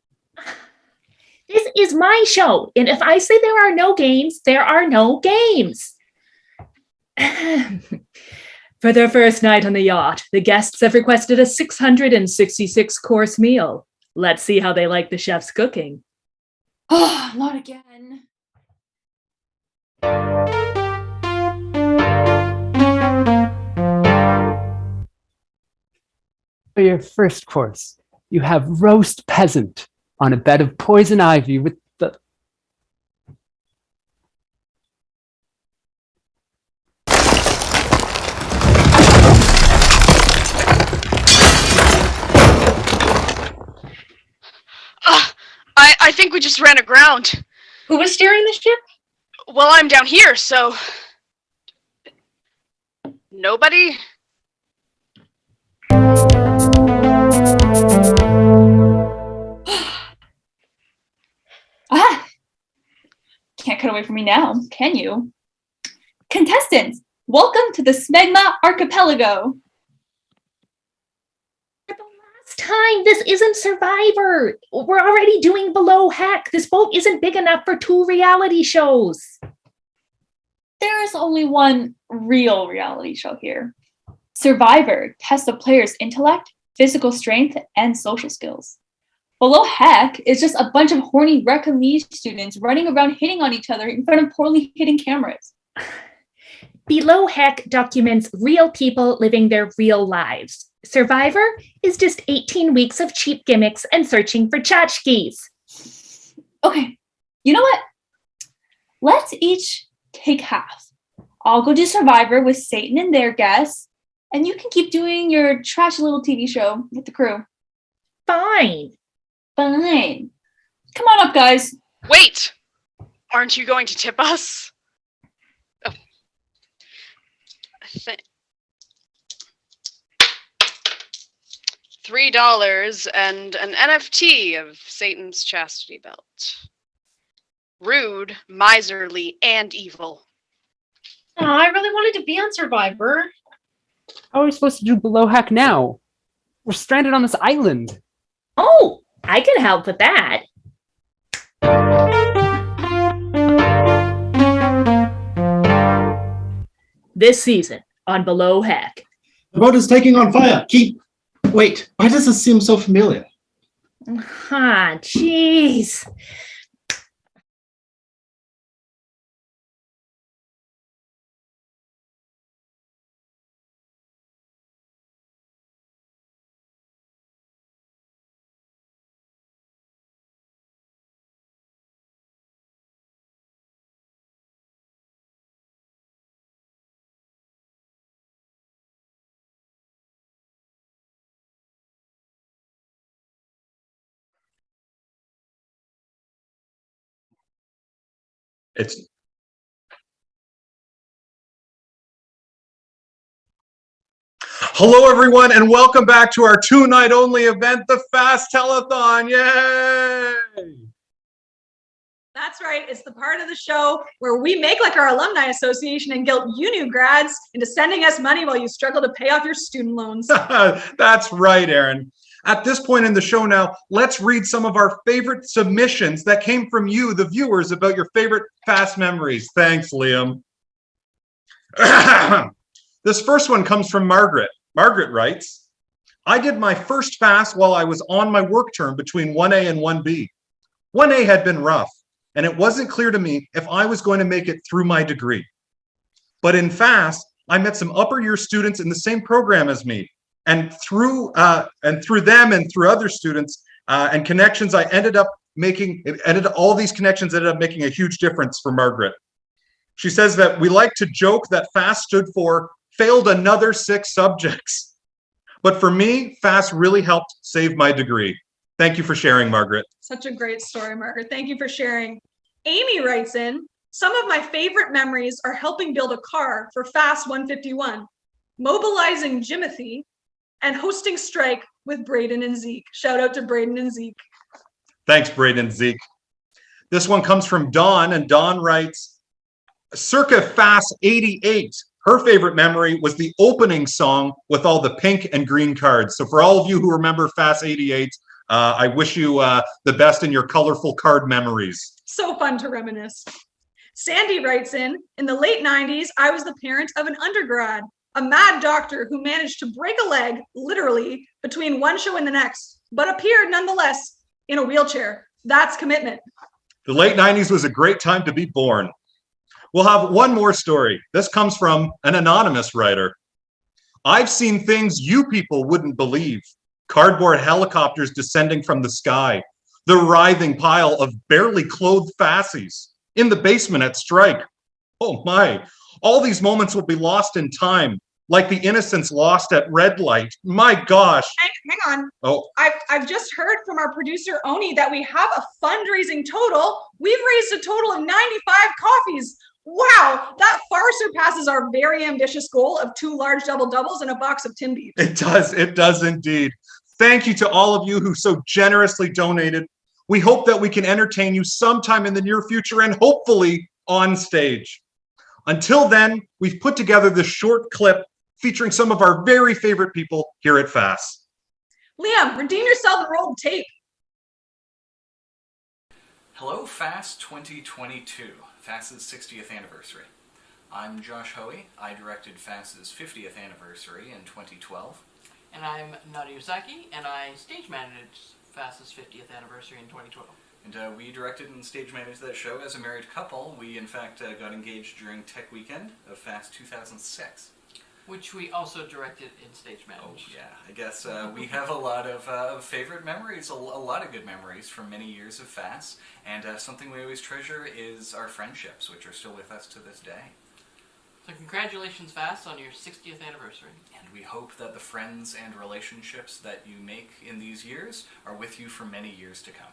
This is my show, and if I say there are no games, there are no games. For their first night on the yacht, the guests have requested a 666-course meal. Let's see how they like the chef's cooking. Oh, not again. For your first course, you have roast peasant on a bed of poison ivy with the... I think we just ran aground. Who was steering the ship? Well, I'm down here, so... Nobody? Can't cut away from me now, can you? Contestants, welcome to the Smegma Archipelago. Last time, this isn't Survivor. We're already doing below heck. This boat isn't big enough for 2 reality shows. There is only one real reality show here. Survivor tests a player's intellect, physical strength, and social skills. Below heck is just a bunch of horny Recon students running around hitting on each other in front of poorly hidden cameras. Below heck documents real people living their real lives. Survivor is just 18 weeks of cheap gimmicks and searching for tchotchkes. Okay, you know what? Let's each take half. I'll go do Survivor with Satan and their guests, and you can keep doing your trashy little TV show with the crew. Fine. Fine. Come on up, guys. Wait! Aren't you going to tip us? Oh. $3 and an NFT of Satan's chastity belt. Rude, miserly, and evil. Oh, I really wanted to be on Survivor. How are we supposed to do below heck now? We're stranded on this island. Oh, I can help with that. This season on Below Heck. The boat is taking on fire. Wait, why does this seem so familiar? Jeez. It's Hello, everyone, and welcome back to our two-night only event, the FASS Telethon. Yay! That's right. It's the part of the show where we make like our alumni association and guilt you new grads into sending us money while you struggle to pay off your student loans. That's right, Aaron. At this point in the show now, let's read some of our favorite submissions that came from you, the viewers, about your favorite FASS memories. Thanks, Liam. This first one comes from Margaret. Margaret writes, I did my first FASS while I was on my work term between 1A and 1B. 1A had been rough, and it wasn't clear to me if I was going to make it through my degree. But in FASS, I met some upper year students in the same program as me, and through them and through other students and connections, all these connections ended up making a huge difference for Margaret. She says that we like to joke that FASS stood for failed another 6 subjects. But for me, FASS really helped save my degree. Thank you for sharing, Margaret. Such a great story, Margaret. Thank you for sharing. Amy writes in, some of my favorite memories are helping build a car for FASS 151, mobilizing Jimothy, and hosting Strike with Braden and Zeke. Shout out to Braden and Zeke. Thanks, Braden and Zeke. This one comes from Dawn, and Dawn writes, circa FASS 88, her favorite memory was the opening song with all the pink and green cards. So for all of you who remember FASS 88, I wish you the best in your colorful card memories. So fun to reminisce. Sandy writes in the late 90s, I was the parent of an undergrad, a mad doctor who managed to break a leg, literally, between one show and the next, but appeared nonetheless in a wheelchair. That's commitment. The late 90s was a great time to be born. We'll have one more story. This comes from an anonymous writer. I've seen things you people wouldn't believe. Cardboard helicopters descending from the sky. The writhing pile of barely clothed FASSes. In the basement at Strike. Oh my. All these moments will be lost in time. Like the innocence lost at red light. My gosh. Hang on. Oh. I've just heard from our producer, Oni, that we have a fundraising total. We've raised a total of 95 coffees. Wow, that far surpasses our very ambitious goal of 2 large double-doubles and a box of Timbits. It does indeed. Thank you to all of you who so generously donated. We hope that we can entertain you sometime in the near future and hopefully on stage. Until then, we've put together this short clip featuring some of our very favorite people here at FASS. Liam, redeem yourself and roll the tape. Hello, FASS 2022, FASS's 60th anniversary. I'm Josh Hoey. I directed FASS's 50th anniversary in 2012. And I'm Nadia Usaki, and I stage managed FASS's 50th anniversary in 2012. And we directed and stage managed that show as a married couple. We, in fact, got engaged during Tech Weekend of FASS 2006. Which we also directed and stage managed. Oh, yeah. I guess we have a lot of favorite memories, a lot of good memories from many years of FASS. And something we always treasure is our friendships, which are still with us to this day. So congratulations, FASS, on your 60th anniversary. And we hope that the friends and relationships that you make in these years are with you for many years to come.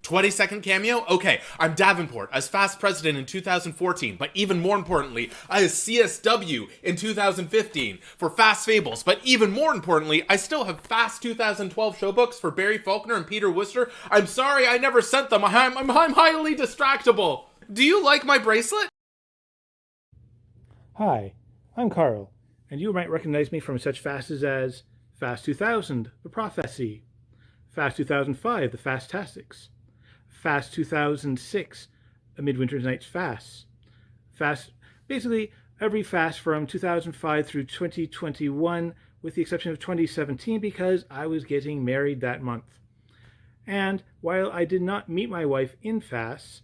20-second cameo? Okay, I'm Davenport as FASS president in 2014, but even more importantly, I was CSW in 2015 for FASS Fables, but even more importantly, I still have FASS 2012 showbooks for Barry Faulkner and Peter Worcester. I'm sorry I never sent them. I'm highly distractible. Do you like my bracelet? Hi, I'm Carl, and you might recognize me from such FASSes as FASS 2000, The Prophecy, FASS 2005, The Fasstastics, FASS 2006, A Midwinter Night's FASS, basically every FASS from 2005 through 2021, with the exception of 2017 because I was getting married that month. And while I did not meet my wife in FASS,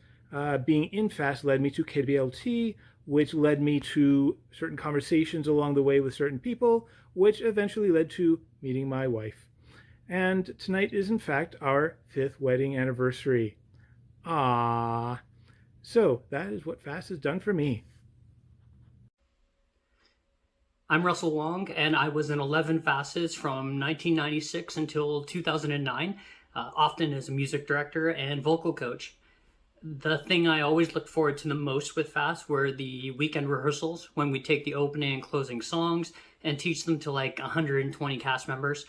being in FASS led me to KBLT, which led me to certain conversations along the way with certain people, which eventually led to meeting my wife. And tonight is in fact our 5th wedding anniversary. Ah, so that is what FASS has done for me. I'm Russell Wong, and I was in 11 FASSes from 1996 until 2009, often as a music director and vocal coach. the thing I always looked forward to the most with FASS were the weekend rehearsals when we take the opening and closing songs and teach them to like 120 cast members.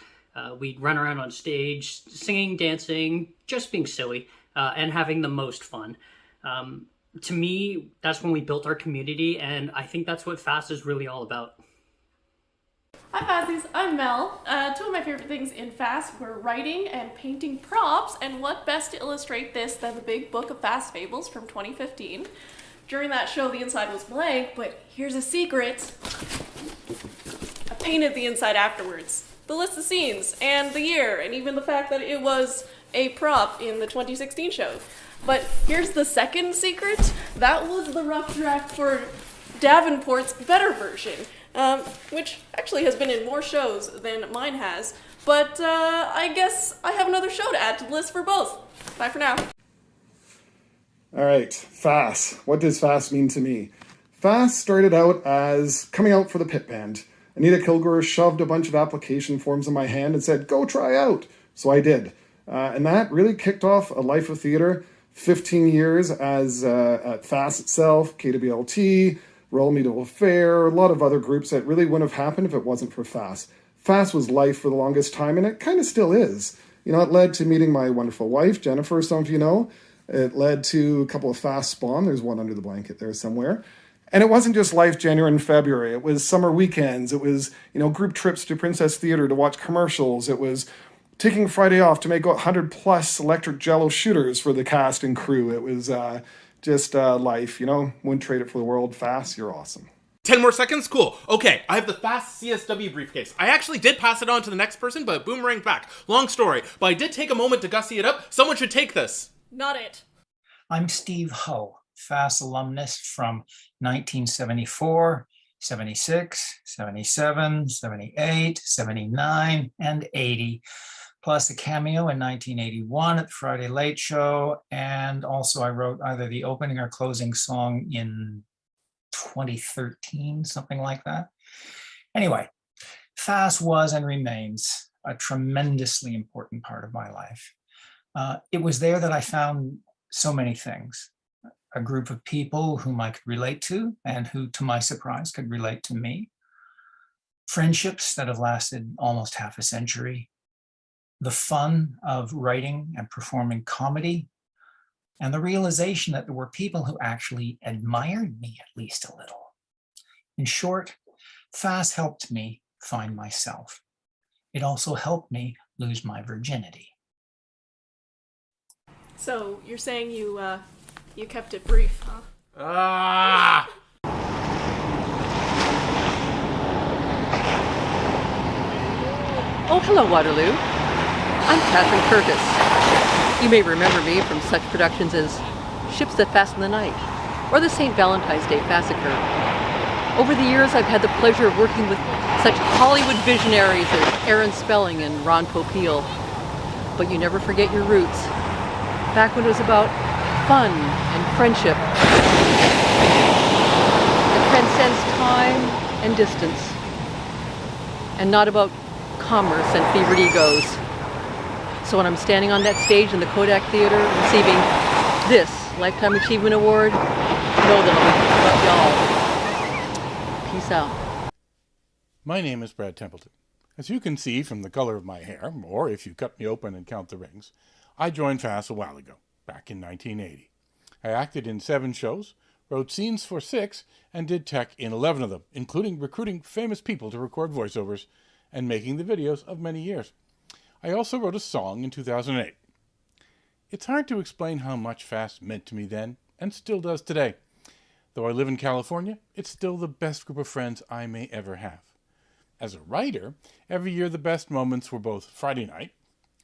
We'd run around on stage, singing, dancing, just being silly, and having the most fun. To me, that's when we built our community, and I think that's what FASS is really all about. Hi FASSies, I'm Mel. Two of my favorite things in FASS were writing and painting props, and what best to illustrate this than the big book of FASS Fables from 2015. During that show, the inside was blank, but here's a secret. I painted the inside afterwards. The list of scenes, and the year, and even the fact that it was a prop in the 2016 show. But here's the second secret. That was the rough draft for Davenport's better version. Which actually has been in more shows than mine has. But I guess I have another show to add to the list for both. Bye for now. All right, FASS. What does FASS mean to me? FASS started out as coming out for the pit band. Anita Kilgore shoved a bunch of application forms in my hand and said, go try out. So I did. And that really kicked off a life of theater. 15 years as at FASS itself, KWLT, Royal Medieval Fair, a lot of other groups that really wouldn't have happened if it wasn't for FASS. FASS was life for the longest time, and it kind of still is. You know, it led to meeting my wonderful wife, Jennifer, some of you know. It led to a couple of FASS spawn. There's one under the blanket there somewhere. And it wasn't just life January and February. It was summer weekends. It was, you know, group trips to Princess Theatre to watch commercials. It was taking Friday off to make 100+ electric Jello shooters for the cast and crew. It was just life, you know. Wouldn't trade it for the world. FASS, you're awesome. 10 more seconds? Cool. Okay, I have the FASS CSW briefcase. I actually did pass it on to the next person, but boomeranged back. Long story, but I did take a moment to gussy it up. Someone should take this. Not it. I'm Steve Ho, FASS alumnus from 1974, 76, 77, 78, 79, and 80. Plus a cameo in 1981 at the Friday Late Show, and also I wrote either the opening or closing song in 2013, something like that. Anyway, FASS was and remains a tremendously important part of my life. It was there that I found so many things. A group of people whom I could relate to and who, to my surprise, could relate to me. Friendships that have lasted almost half a century. The fun of writing and performing comedy, and the realization that there were people who actually admired me at least a little. In short, FASS helped me find myself. It also helped me lose my virginity. So you're saying you kept it brief, huh? Ah! Oh, hello, Waterloo. I'm Catherine Curtis. You may remember me from such productions as Ships That Fasten the Night or the St. Valentine's Day Massacre. Over the years, I've had the pleasure of working with such Hollywood visionaries as Aaron Spelling and Ron Popeil. But you never forget your roots. Back when it was about fun and friendship. It transcends time and distance. And not about commerce and fevered egos. So when I'm standing on that stage in the Kodak Theater receiving this Lifetime Achievement Award, know that I'm about y'all. Peace out. My name is Brad Templeton. As you can see from the color of my hair, or if you cut me open and count the rings, I joined FASS a while ago, back in 1980. I acted in 7 shows, wrote scenes for 6, and did tech in 11 of them, including recruiting famous people to record voiceovers and making the videos of many years. I also wrote a song in 2008. It's hard to explain how much FASS meant to me then, and still does today. Though I live in California, it's still the best group of friends I may ever have. As a writer, every year the best moments were both Friday night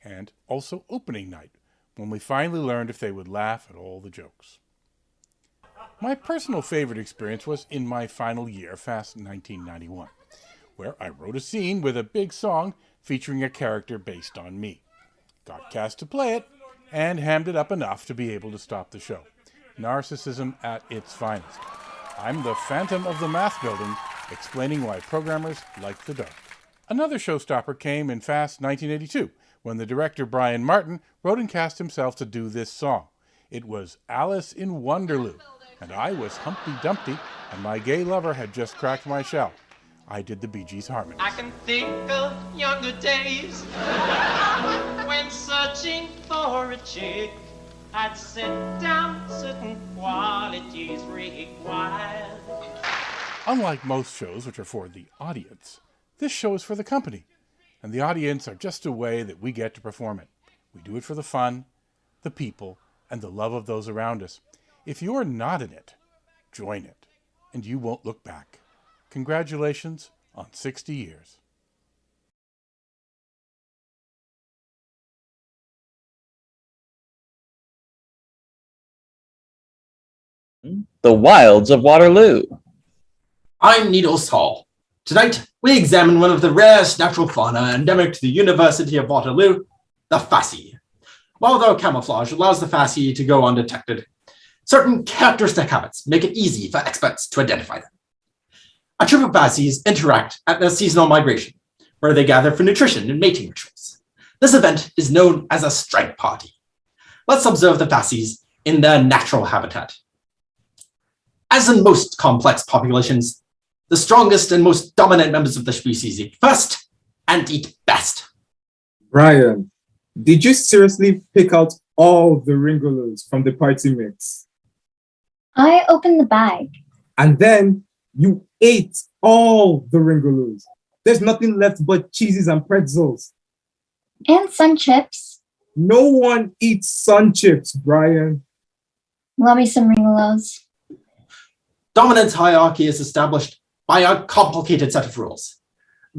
and also opening night, when we finally learned if they would laugh at all the jokes. My personal favorite experience was in my final year, FASS 1991, where I wrote a scene with a big song featuring a character based on me. Got cast to play it, and hammed it up enough to be able to stop the show. Narcissism at its finest. I'm the Phantom of the Math Building, explaining why programmers like the dark. Another showstopper came in FASS 1982, when the director Brian Martin wrote and cast himself to do this song. It was Alice in Wonderloo, and I was Humpty Dumpty, and my gay lover had just cracked my shell. I did the Bee Gees harmony. I can think of younger days when searching for a chick, I'd set down certain qualities required. Unlike most shows which are for the audience, this show is for the company, and the audience are just a way that we get to perform it. We do it for the fun, the people, and the love of those around us. If you're not in it, join it, and you won't look back. Congratulations on 60 years. The Wilds of Waterloo. I'm Needles Hall. Tonight, we examine one of the rarest natural fauna endemic to the University of Waterloo, the FASSes. While their camouflage allows the FASSes to go undetected, certain characteristic habits make it easy for experts to identify them. A troop of FASSes interact at their seasonal migration, where they gather for nutrition and mating rituals. This event is known as a strike party. Let's observe the FASSes in their natural habitat. As in most complex populations, the strongest and most dominant members of the species eat first and eat best. Brian, did you seriously pick out all the ringolos from the party mix? I opened the bag. And then you ate all the ringolos. There's nothing left but cheeses and pretzels. And sun chips. No one eats sun chips, Brian. Love me some ringolos. Dominance hierarchy is established by a complicated set of rules.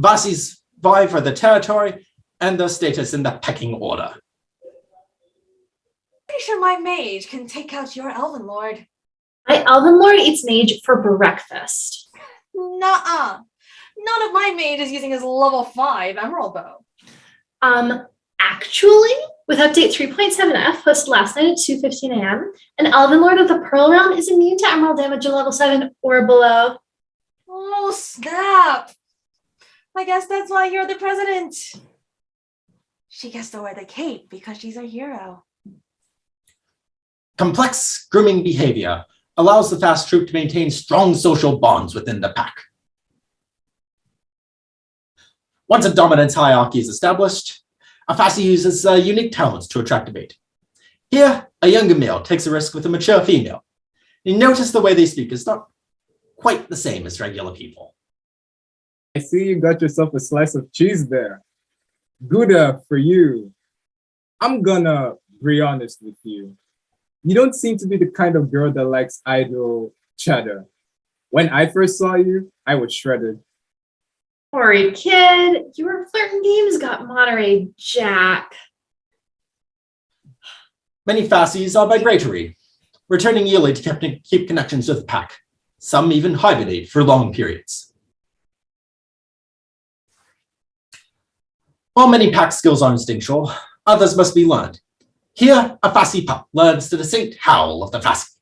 FASSes vie for the territory and their status in the pecking order. Pretty sure my mage can take out your elven lord. My elven lord eats mage for breakfast. Nuh-uh. None of my mage is using his level 5 emerald bow. Actually, with update 3.7F posted last night at 2:15 a.m., an elven lord with a pearl realm is immune to emerald damage at level 7 or below. Oh, snap. I guess that's why you're the president. She gets to wear the cape because she's a hero. Complex grooming behavior allows the FASS troop to maintain strong social bonds within the pack. Once a dominance hierarchy is established, a FASSes uses unique talents to attract a mate. Here, a younger male takes a risk with a mature female. You notice the way they speak is not quite the same as regular people. I see you got yourself a slice of cheese there. Good for you. I'm gonna be honest with you. You don't seem to be the kind of girl that likes idle chatter. When I first saw you, I was shredded. Sorry, kid. Your flirting games got moderated, Jack. Many FASSes are migratory, returning yearly to keep connections with the pack. Some even hibernate for long periods. While many pack skills are instinctual, others must be learned. Here, a FASSes pup learns the distinct howl of the FASSes.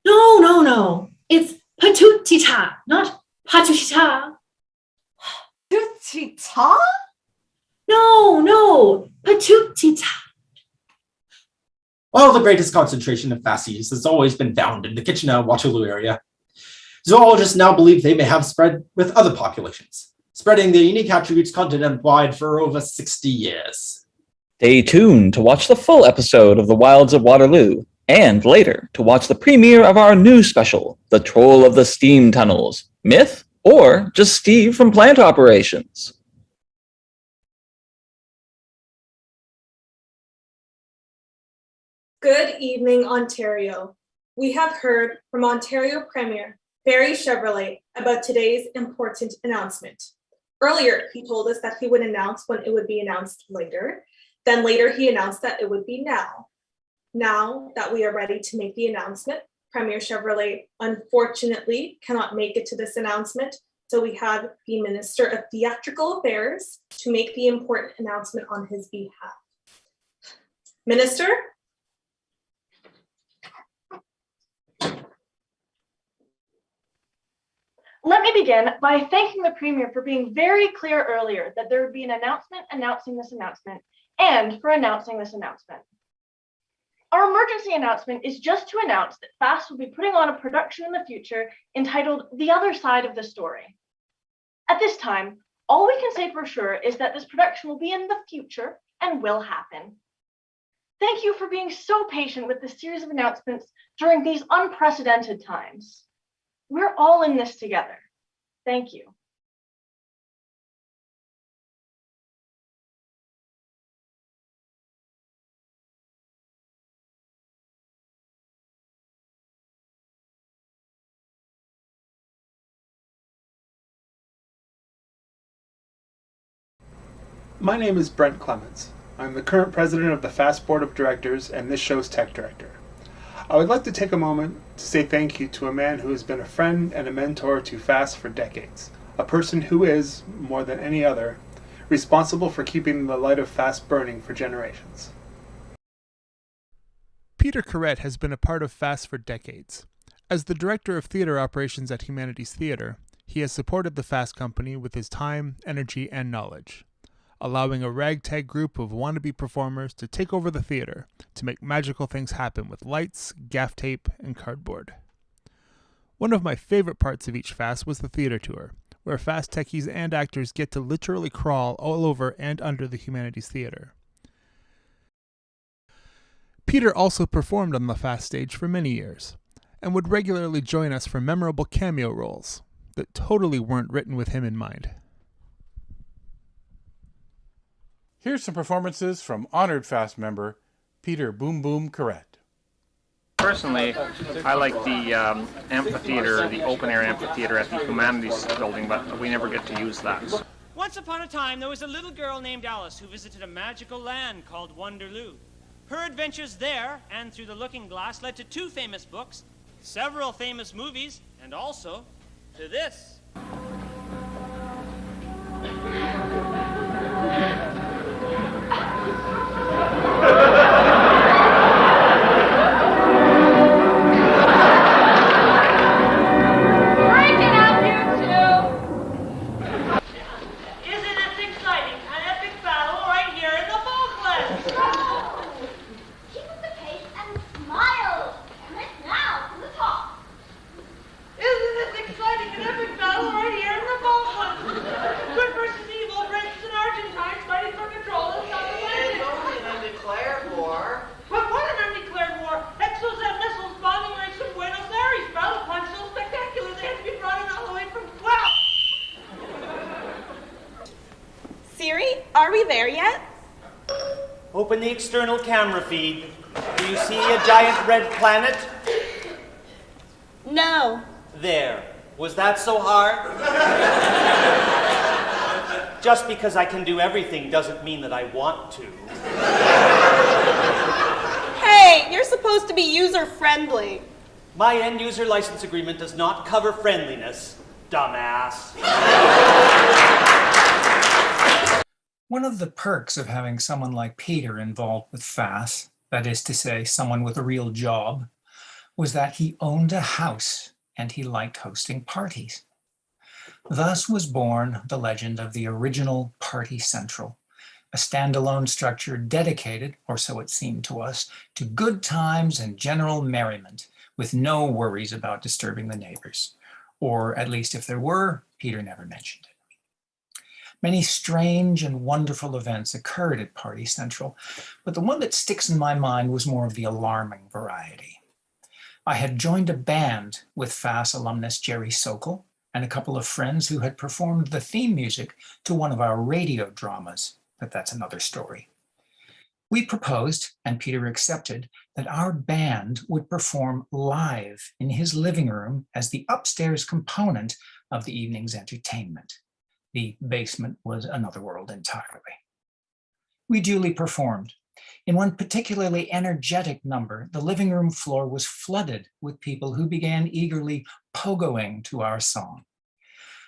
No. It's patutita, not patutita. Patutita? No, patutita. While the greatest concentration of FASSes has always been found in the Kitchener-Waterloo area, zoologists now believe they may have spread with other populations, spreading their unique attributes continent-wide for over 60 years. Stay tuned to watch the full episode of The Wilds of Waterloo, and later to watch the premiere of our new special, The Troll of the Steam Tunnels, Myth, or just Steve from Plant Operations. Good evening, Ontario. We have heard from Ontario Premier Barry Chevrolet about today's important announcement. Earlier, he told us that he would announce when it would be announced later. Then later, he announced that it would be now. Now that we are ready to make the announcement, Premier Chevrolet unfortunately cannot make it to this announcement, so we have the Minister of Theatrical Affairs to make the important announcement on his behalf. Minister? Let me begin by thanking the Premier for being very clear earlier that there would be an announcement announcing this announcement and for announcing this announcement. Our emergency announcement is just to announce that FASS will be putting on a production in the future entitled The Other Side of the Story. At this time, all we can say for sure is that this production will be in the future and will happen. Thank you for being so patient with this series of announcements during these unprecedented times. We're all in this together. Thank you. My name is Brent Clements. I'm the current president of the FASS Board of Directors and this show's tech director. I would like to take a moment to say thank you to a man who has been a friend and a mentor to FASS for decades, a person who is, more than any other, responsible for keeping the light of FASS burning for generations. Peter Corrett has been a part of FASS for decades. As the director of theater operations at Humanities Theater, he has supported the FASS company with his time, energy, and knowledge, allowing a ragtag group of wannabe performers to take over the theater to make magical things happen with lights, gaff tape, and cardboard. One of my favorite parts of each FASS was the theater tour, where FASS techies and actors get to literally crawl all over and under the Humanities Theater. Peter also performed on the FASS stage for many years, and would regularly join us for memorable cameo roles that totally weren't written with him in mind. Here's some performances from honored FASS member Peter Boom Boom Corrett. Personally, I like the amphitheater, the open-air amphitheater at the Humanities building, but we never get to use that. Once upon a time, there was a little girl named Alice who visited a magical land called Wonderloo. Her adventures there and through the looking glass led to 2 famous books, several famous movies, and also to this. Are we there yet? Open the external camera feed. Do you see a giant red planet? No. There. Was that so hard? Just because I can do everything doesn't mean that I want to. Hey, you're supposed to be user-friendly. My end-user license agreement does not cover friendliness, dumbass. One of the perks of having someone like Peter involved with FASS, that is to say, someone with a real job, was that he owned a house and he liked hosting parties. Thus was born the legend of the original Party Central, a standalone structure dedicated, or so it seemed to us, to good times and general merriment, with no worries about disturbing the neighbors. Or at least if there were, Peter never mentioned it. Many strange and wonderful events occurred at Party Central, but the one that sticks in my mind was more of the alarming variety. I had joined a band with FASS alumnus Jerry Sokol and a couple of friends who had performed the theme music to one of our radio dramas, but that's another story. We proposed, and Peter accepted, that our band would perform live in his living room as the upstairs component of the evening's entertainment. The basement was another world entirely. We duly performed. In one particularly energetic number, the living room floor was flooded with people who began eagerly pogoing to our song.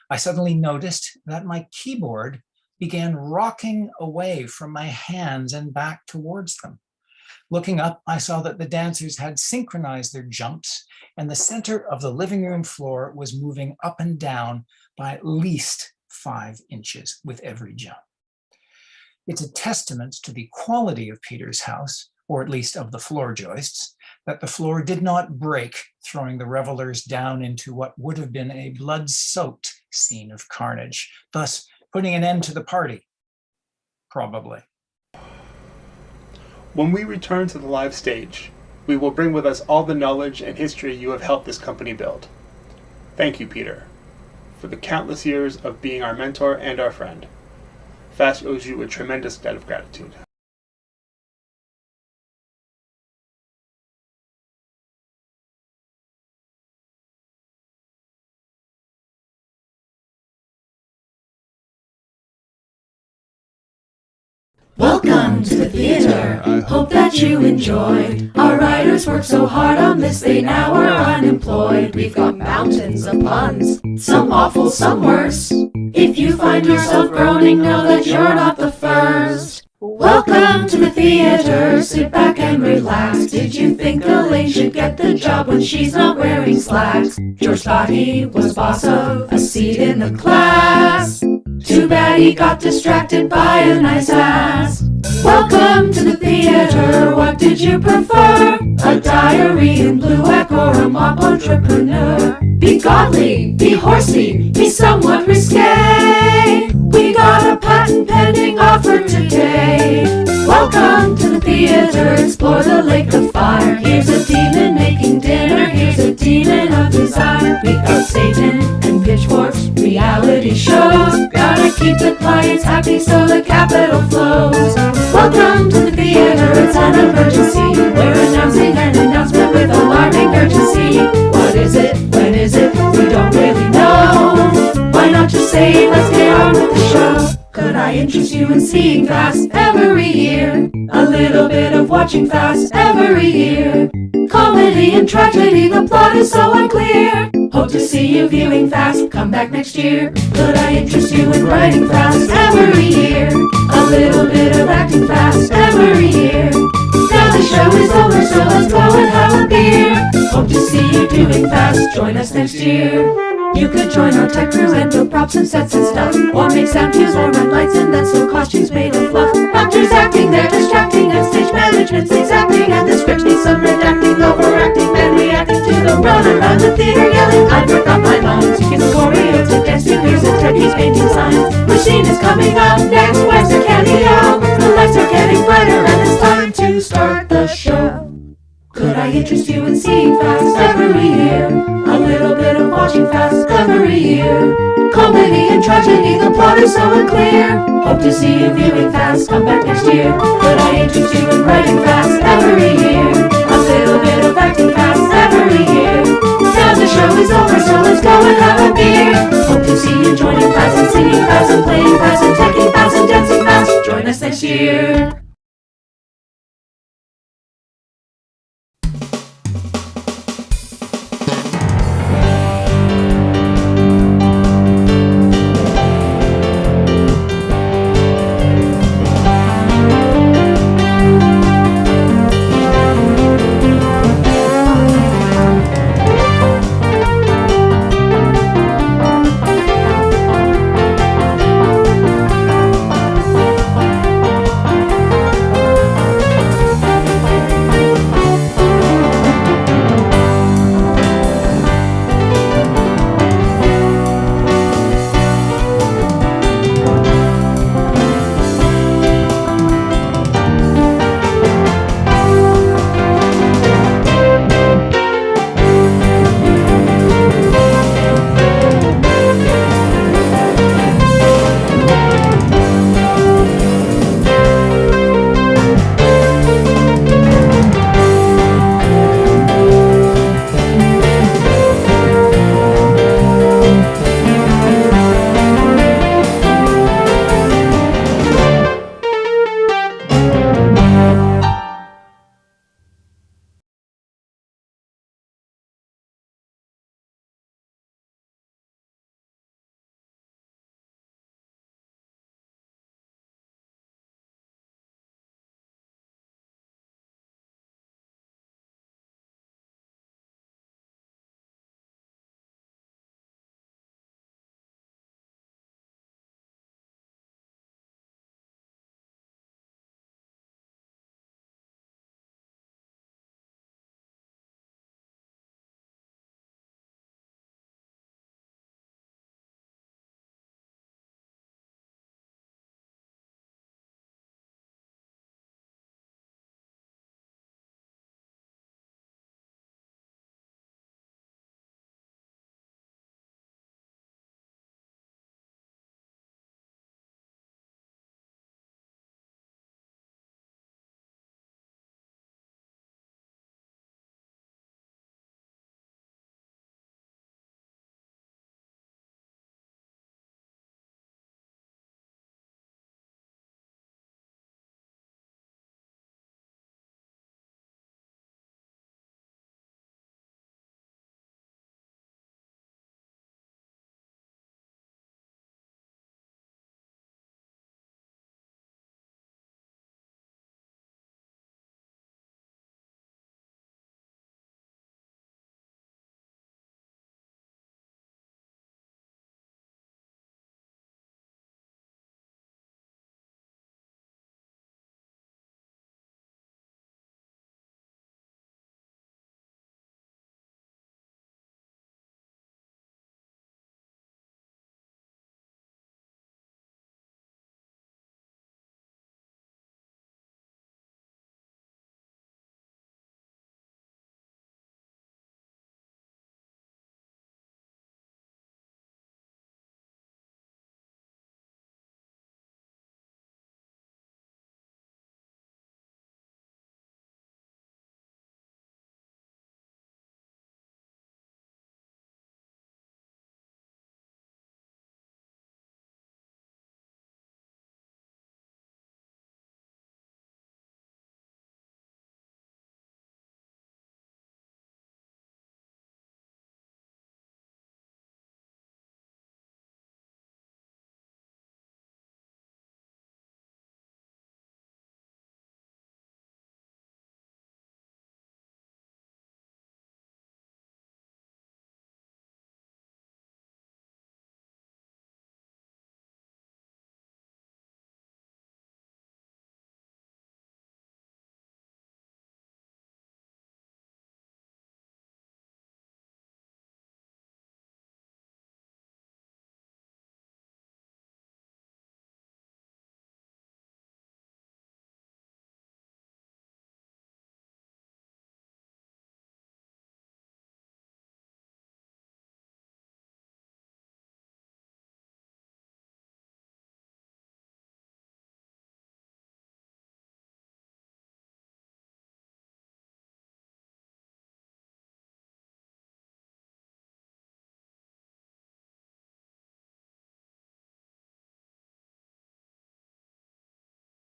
I suddenly noticed that my keyboard began rocking away from my hands and back towards them. Looking up, I saw that the dancers had synchronized their jumps, and the center of the living room floor was moving up and down by at least 5 inches with every jump. It's a testament to the quality of Peter's house, or at least of the floor joists, that the floor did not break, throwing the revelers down into what would have been a blood-soaked scene of carnage, thus putting an end to the party. Probably. When we return to the live stage, we will bring with us all the knowledge and history you have helped this company build. Thank you, Peter, for the countless years of being our mentor and our friend. FASS owes you a tremendous debt of gratitude. Welcome to the theater. Hope that you enjoyed. Our writers worked so hard on this, they now are unemployed. We've got mountains of puns, some awful, some worse. If you find yourself groaning, know that you're not the first. Welcome to the theater. Sit back and relax. Did you think Elaine should get the job when she's not wearing slacks? George thought he was boss of a seat in the class. Too bad he got distracted by a nice ass. Welcome to the theater. What did you prefer? A diary in blue hack or a mop entrepreneur? Be godly, be horsey, be somewhat risque. We got a patent pending offer today. Welcome to the theater. Explore the lake of fire. Here's a demon making dinner. Here's a demon of desire. We got Satan and pitchforks, reality shows. Gotta keep the clients happy so the capital flows. Welcome to the theater, it's an emergency. We're announcing an announcement with alarming urgency. What is it? When is it? We don't really know. Why not just say, let's get on with the show? Could I interest you in seeing FASS every year? A little bit of watching FASS every year. Comedy and tragedy, the plot is so unclear. Hope to see you viewing FASS, come back next year. Could I interest you in writing FASS every year? A little bit of acting FASS every year. Now the show is over, so let's go and have a beer. Hope to see you doing FASS, join us next year. You could join our tech crew and build props and sets and stuff, or make sound cues or run lights and then sew costumes made of fluff. Actors acting, they're distracting, and stage management's exacting, and the script needs some redacting, overacting, then reacting to the run around the theater yelling, I forgot my lines. It's a choreo to dance to, here's a techies painting signs. The scene is coming up next, where's the cameo? The lights are getting brighter and it's time to start the show. Could I interest you in seeing FASS every year? A little bit of watching FASS every year. Comedy and tragedy, the plot is so unclear. Hope to see you viewing FASS, come back next year. Could I interest you in writing FASS every year? A little bit of acting FASS every year. Now the show is over, so let's go and have a beer. Hope to see you joining FASS and singing FASS and playing FASS and taking FASS and dancing FASS. Join us next year.